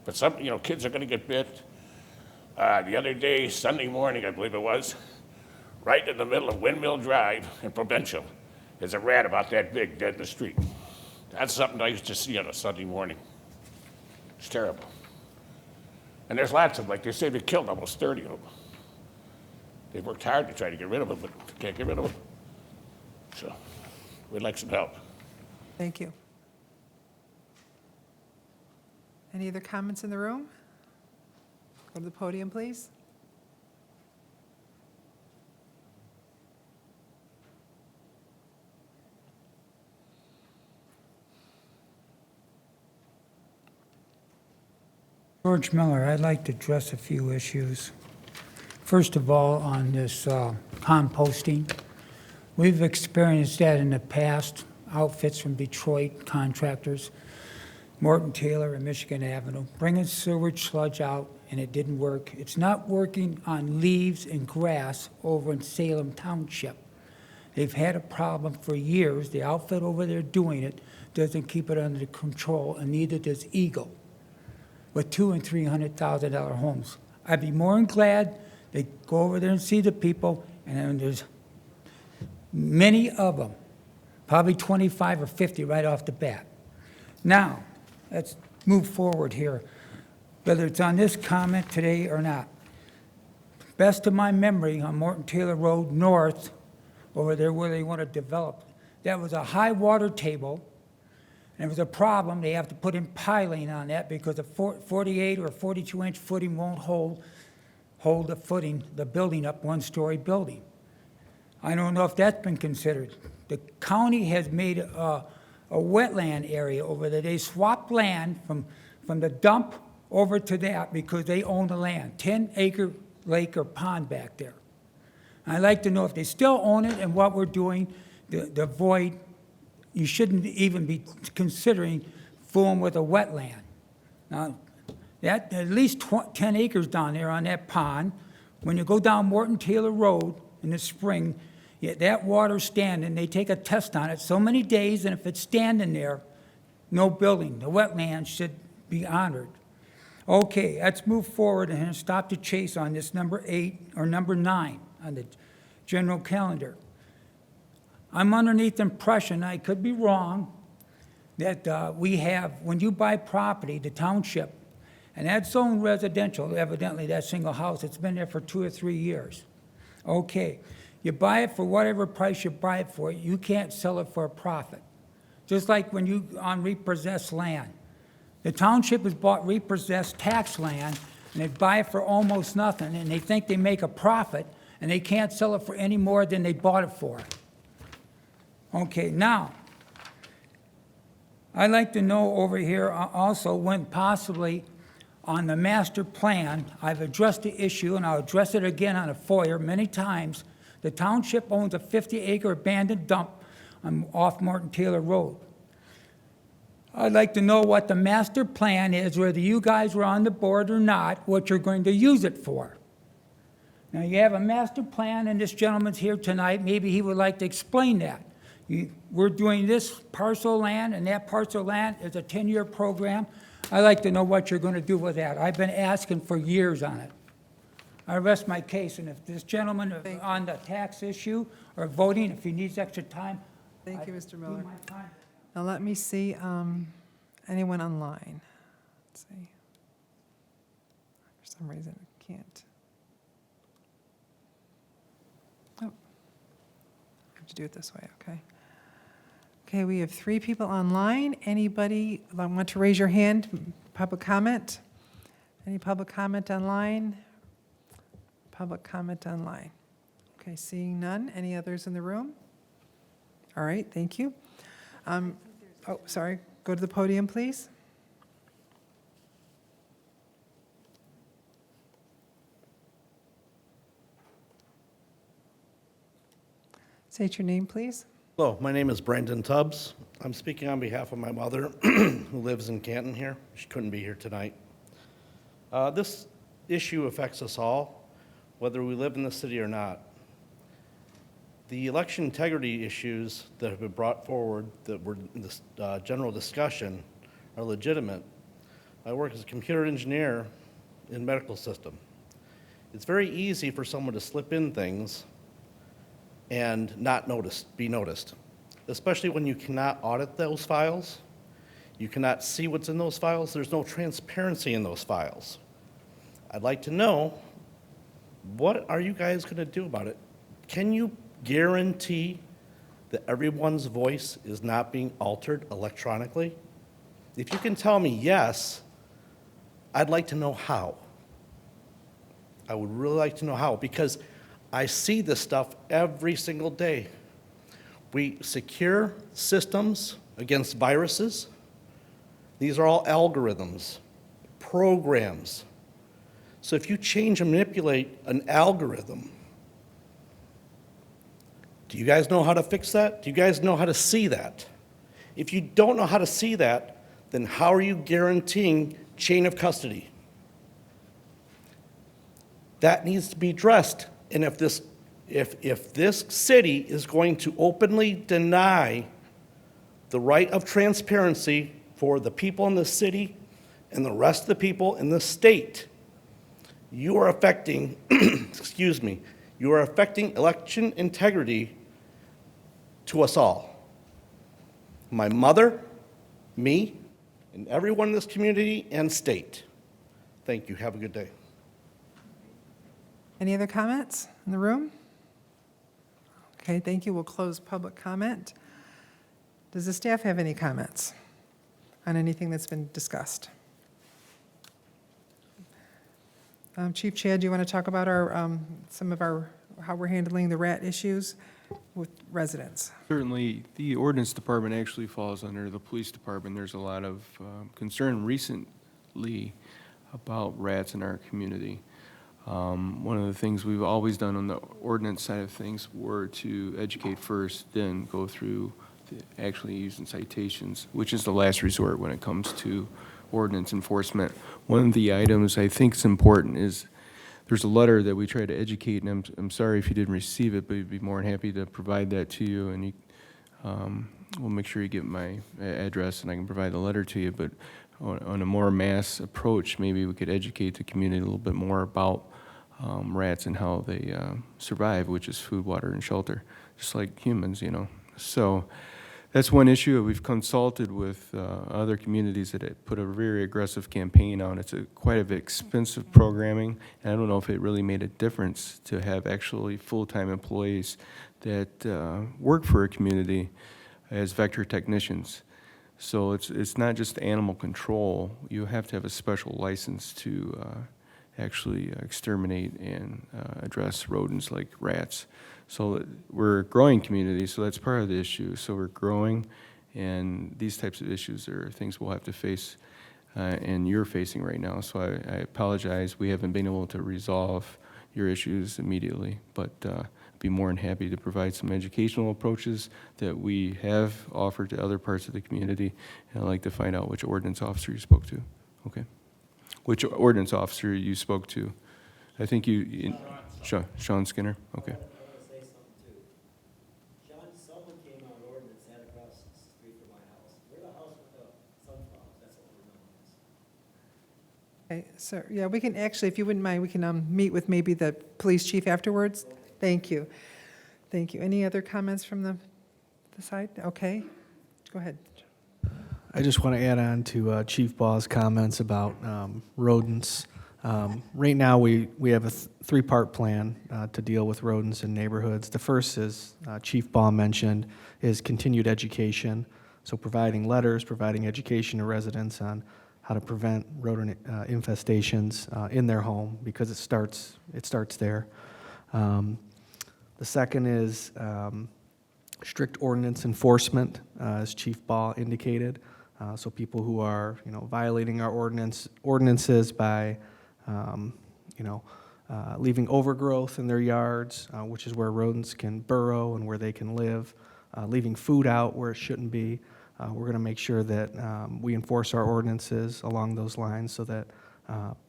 But some, kids are going to get bit. The other day, Sunday morning, I believe it was, right in the middle of Windmill Drive in Provincial, there's a rat about that big dead in the street. That's something I used to see on a Sunday morning. It's terrible. And there's lots of them. Like they say, they killed almost 30 of them. They've worked hard to try to get rid of them, but they can't get rid of them. So we'd like some help. Thank you. Any other comments in the room? Go to the podium, please. George Miller, I'd like to address a few issues. First of all, on this composting, we've experienced that in the past. Outfits from Detroit, contractors, Morton Taylor and Michigan Avenue, bringing sewage sludge out, and it didn't work. It's not working on leaves and grass over in Salem Township. They've had a problem for years. The outfit over there doing it doesn't keep it under control, and neither does Eagle, with $200,000 and $300,000 homes. I'd be more than glad they go over there and see the people, and then there's many of them, probably 25 or 50 right off the bat. Now, let's move forward here, whether it's on this comment today or not. Best of my memory, on Morton Taylor Road North, over there where they want to develop, that was a high water table, and it was a problem. They have to put in piling on that because a 48 or 42-inch footing won't hold the footing, the building up, one-story building. I don't know if that's been considered. The county has made a wetland area over there. They swapped land from the dump over to that because they own the land, 10-acre lake or pond back there. I'd like to know if they still own it and what we're doing to avoid. You shouldn't even be considering fooling with a wetland. Now, that at least 10 acres down there on that pond. When you go down Morton Taylor Road in the spring, that water's standing. They take a test on it so many days, and if it's standing there, no building. The wetland should be honored. Okay, let's move forward and stop the chase on this number 8 or number 9 on the general calendar. I'm underneath the impression, I could be wrong, that we have, when you buy property, the township, and that's zoned residential, evidently that single house, it's been there for 2 or 3 years. Okay, you buy it for whatever price you buy it for, you can't sell it for a profit. Just like when you on repossessed land. The township has bought repossessed tax land, and they buy it for almost nothing, and they think they make a profit, and they can't sell it for any more than they bought it for. Okay, now, I'd like to know over here also when possibly on the master plan, I've addressed the issue, and I'll address it again on a FOIA many times. The township owns a 50-acre abandoned dump off Morton Taylor Road. I'd like to know what the master plan is, whether you guys were on the board or not, what you're going to use it for. Now, you have a master plan, and this gentleman's here tonight. Maybe he would like to explain that. We're doing this parcel of land, and that parcel of land is a 10-year program. I'd like to know what you're going to do with that. I've been asking for years on it. I rest my case, and if this gentleman on the tax issue or voting, if he needs extra time. Thank you, Mr. do Miller. my time. Now, let me see, anyone online? Let's see. For some reason, I can't. Oh, I have to do it this way, okay. Okay, we have 3 people online. Anybody want to raise your hand? Public comment? Any public comment online? Public comment online. Okay, seeing none. Any others in the room? All right, thank you. Oh, sorry, go to the podium, please. State your name, please. Hello, my name is Brandon Tubbs. I'm speaking on behalf of my mother, who lives in Canton here. She couldn't be here tonight. This issue affects us all, whether we live in the city or not. The election integrity issues that have been brought forward that were in this general discussion are legitimate. I work as a computer engineer in medical system. It's very easy for someone to slip in things and not be noticed, especially when you cannot audit those files. You cannot see what's in those files. There's no transparency in those files. I'd like to know, what are you guys going to do about it? Can you guarantee that everyone's voice is not being altered electronically? If you can tell me yes, I'd like to know how. I would really like to know how, because I see this stuff every single day. We secure systems against viruses. These are all algorithms, programs. So if you change and manipulate an algorithm, do you guys know how to fix that? Do you guys know how to see that? If you don't know how to see that, then how are you guaranteeing chain of custody? That needs to be addressed. And if this city is going to openly deny the right of transparency for the people in the city and the rest of the people in the state, you are affecting, excuse me, you are affecting election integrity to us all. My mother, me, and everyone in this community and state. Thank you. Have a good day. Any other comments in the room? Okay, thank you. We'll close public comment. Does the staff have any comments on anything that's been discussed? Chief Chad, do you want to talk about how we're handling the rat issues with residents? Certainly, the ordinance department actually falls under the police department. There's a lot of concern recently about rats in our community. One of the things we've always done on the ordinance side of things were to educate first, then go through to actually using citations, which is the last resort when it comes to ordinance enforcement. One of the items I think is important is there's a letter that we try to educate, and I'm sorry if you didn't receive it, but we'd be more than happy to provide that to you, and we'll make sure you get my address and I can provide the letter to you. But on a more mass approach, maybe we could educate the community a little bit more about rats and how they survive, which is food, water, and shelter, just like humans, you know. So that's one issue. We've consulted with other communities that put a very aggressive campaign on. It's quite an expensive programming, and I don't know if it really made a difference to have actually full-time employees that work for a community as vector technicians. So it's not just animal control. You have to have a special license to actually exterminate and address rodents like rats. So we're a growing community, so that's part of the issue. So we're growing, and these types of issues are things we'll have to face, and you're facing right now. So I apologize. We haven't been able to resolve your issues immediately. But be more than happy to provide some educational approaches that we have offered to other parts of the community. And I'd like to find out which ordinance officer you spoke to. Okay. Which ordinance officer you spoke to? I think Sean Skinner? Okay. Okay, so, yeah, we can, actually, if you wouldn't mind, we can meet with maybe the police chief afterwards. Thank you. Thank you. Any other comments from the side? Okay, go ahead. I just want to add on to Chief Ball's comments about rodents. Right now, we have a three-part plan to deal with rodents in neighborhoods. The first, is Chief Ball mentioned, is continued education. So providing letters, providing education to residents on how to prevent rodent infestations in their home, because it starts there. The second is strict ordinance enforcement, as Chief Ball indicated. So people who are, violating our ordinances by, leaving overgrowth in their yards, which is where rodents can burrow and where they can live, leaving food out where it shouldn't be. We're going to make sure that we enforce our ordinances along those lines so that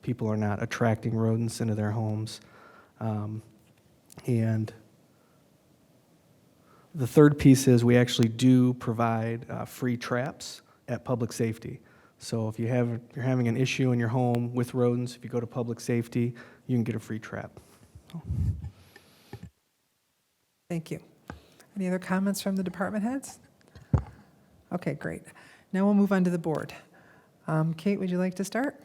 people are not attracting rodents into their homes. And the third piece is we actually do provide free traps at public safety. So if you're having an issue in your home with rodents, if you go to public safety, you can get a free trap. Thank you. Any other comments from the department heads? Okay, great. Now we'll move on to the board. Kate, would you like to start?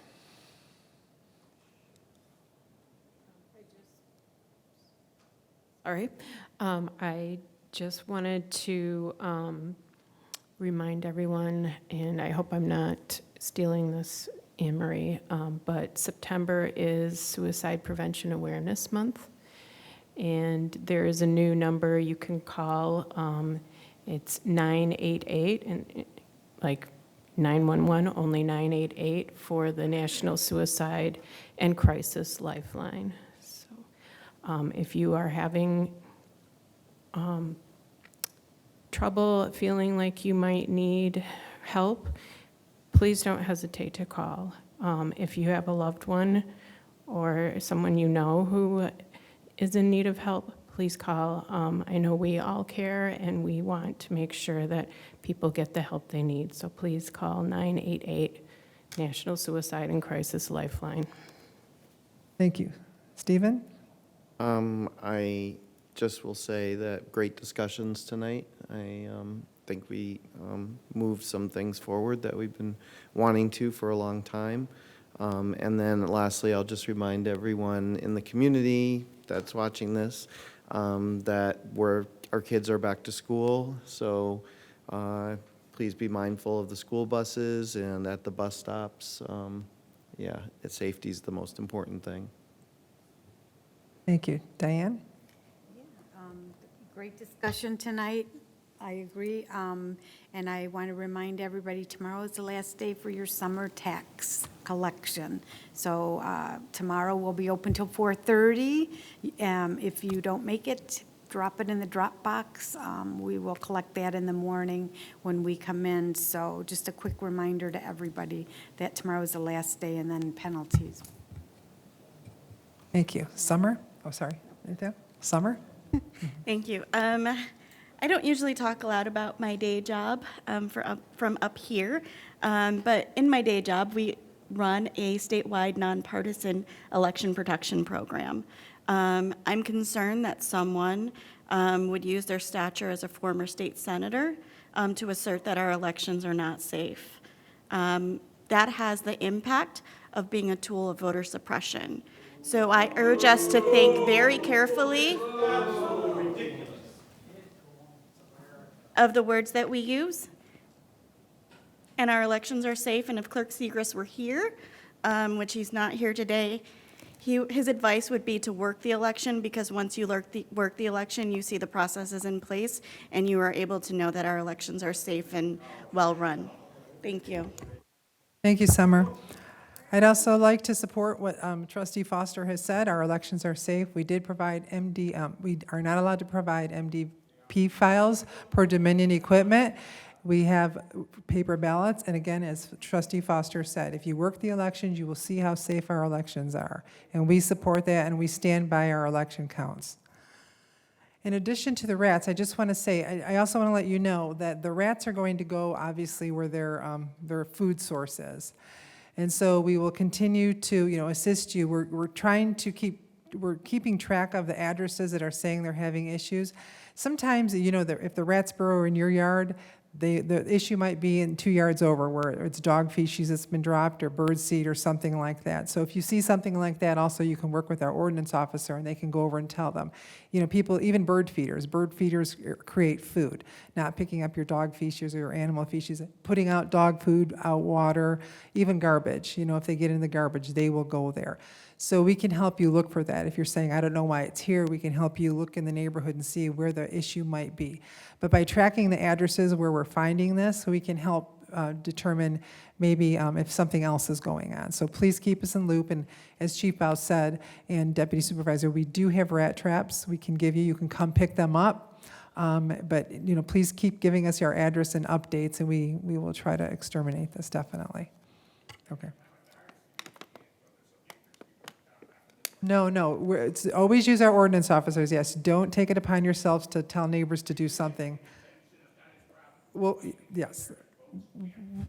All right. I just wanted to remind everyone, and I hope I'm not stealing this, Anne Marie, but September is Suicide Prevention Awareness Month, and there is a new number you can call. It's 988, and like 911, only 988 for the National Suicide and Crisis Lifeline. So if you are having trouble feeling like you might need help, please don't hesitate to call. If you have a loved one or someone you know who is in need of help, please call. I know we all care and we want to make sure that people get the help they need. So please call 988 National Suicide and Crisis Lifeline. Thank you. Stephen? I just will say that great discussions tonight. I think we moved some things forward that we've been wanting to for a long time. And then lastly, I'll just remind everyone in the community that's watching this that our kids are back to school. So please be mindful of the school buses and at the bus stops. Safety is the most important thing. Thank you. Diane? Great discussion tonight. I agree. And I want to remind everybody, tomorrow is the last day for your summer tax collection. So tomorrow we'll be open till 4:30. If you don't make it, drop it in the drop box. We will collect that in the morning when we come in. So just a quick reminder to everybody that tomorrow is the last day, and then penalties. Thank you. Summer? Oh, sorry. Summer? Thank you. I don't usually talk a lot about my day job from up here, but in my day job, we run a statewide nonpartisan election protection program. I'm concerned that someone would use their stature as a former state senator to assert that our elections are not safe. That has the impact of being a tool of voter suppression. So I urge us to think very carefully of the words that we use. And our elections are safe. And if Clerk Segrist were here, which he's not here today, his advice would be to work the election, because once you work the election, you see the processes in place, and you are able to know that our elections are safe and well-run. Thank you. Thank you, Summer. I'd also like to support what Trustee Foster has said. Our elections are safe. We did provide we are not allowed to provide MDP files per Dominion equipment. We have paper ballots, and again, as Trustee Foster said, if you work the elections, you will see how safe our elections are. And we support that, and we stand by our election counts. In addition to the rats, I just want to say, I also want to let you know that the rats are going to go, obviously, where their food source is. And so we will continue to, assist you. We're trying to we're keeping track of the addresses that are saying they're having issues. Sometimes, if the rats burrow in your yard, the issue might be in 2 yards over where it's dog feces that's been dropped or bird seed or something like that. So if you see something like that, also you can work with our ordinance officer and they can go over and tell them. People, even bird feeders create food, not picking up your dog feces or your animal feces, putting out dog food, out water, even garbage. If they get in the garbage, they will go there. So we can help you look for that. If you're saying, I don't know why it's here, we can help you look in the neighborhood and see where the issue might be. But by tracking the addresses where we're finding this, we can help determine maybe if something else is going on. So please keep us in loop. And as Chief Bow said, and Deputy Supervisor, we do have rat traps we can give you. You can come pick them up. But please keep giving us your address and updates, and we will try to exterminate this, definitely. Okay. No, it's always use our ordinance officers, yes. Don't take it upon yourselves to tell neighbors to do something. Well, yes,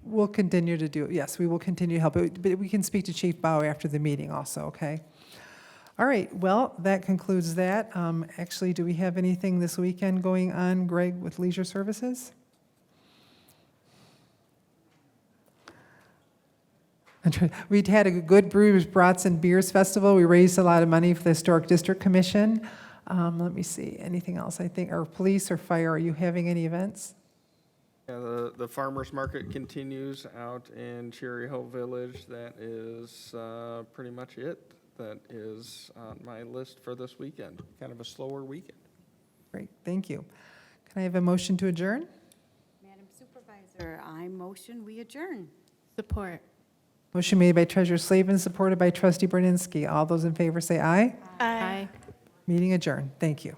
we'll continue to do it. Yes, we will continue to help, but we can speak to Chief Bow after the meeting also, okay? All right, well, that concludes that. Actually, do we have anything this weekend going on, Greg, with Leisure Services? We'd had a good Brews, Brats, and Beers Festival. We raised a lot of money for the Historic District Commission. Let me see, anything else? I think, or police or fire, are you having any events? Yeah, the farmer's market continues out in Cherry Hill Village. That is pretty much it. That is on my list for this weekend. Kind of a slower weekend. Great, thank you. Can I have a motion to adjourn? Madam Supervisor, I motion we adjourn. Support. Motion made by Treasurer Slavin, supported by Trustee Berninski. All those in favor say aye. Aye. Meeting adjourned. Thank you.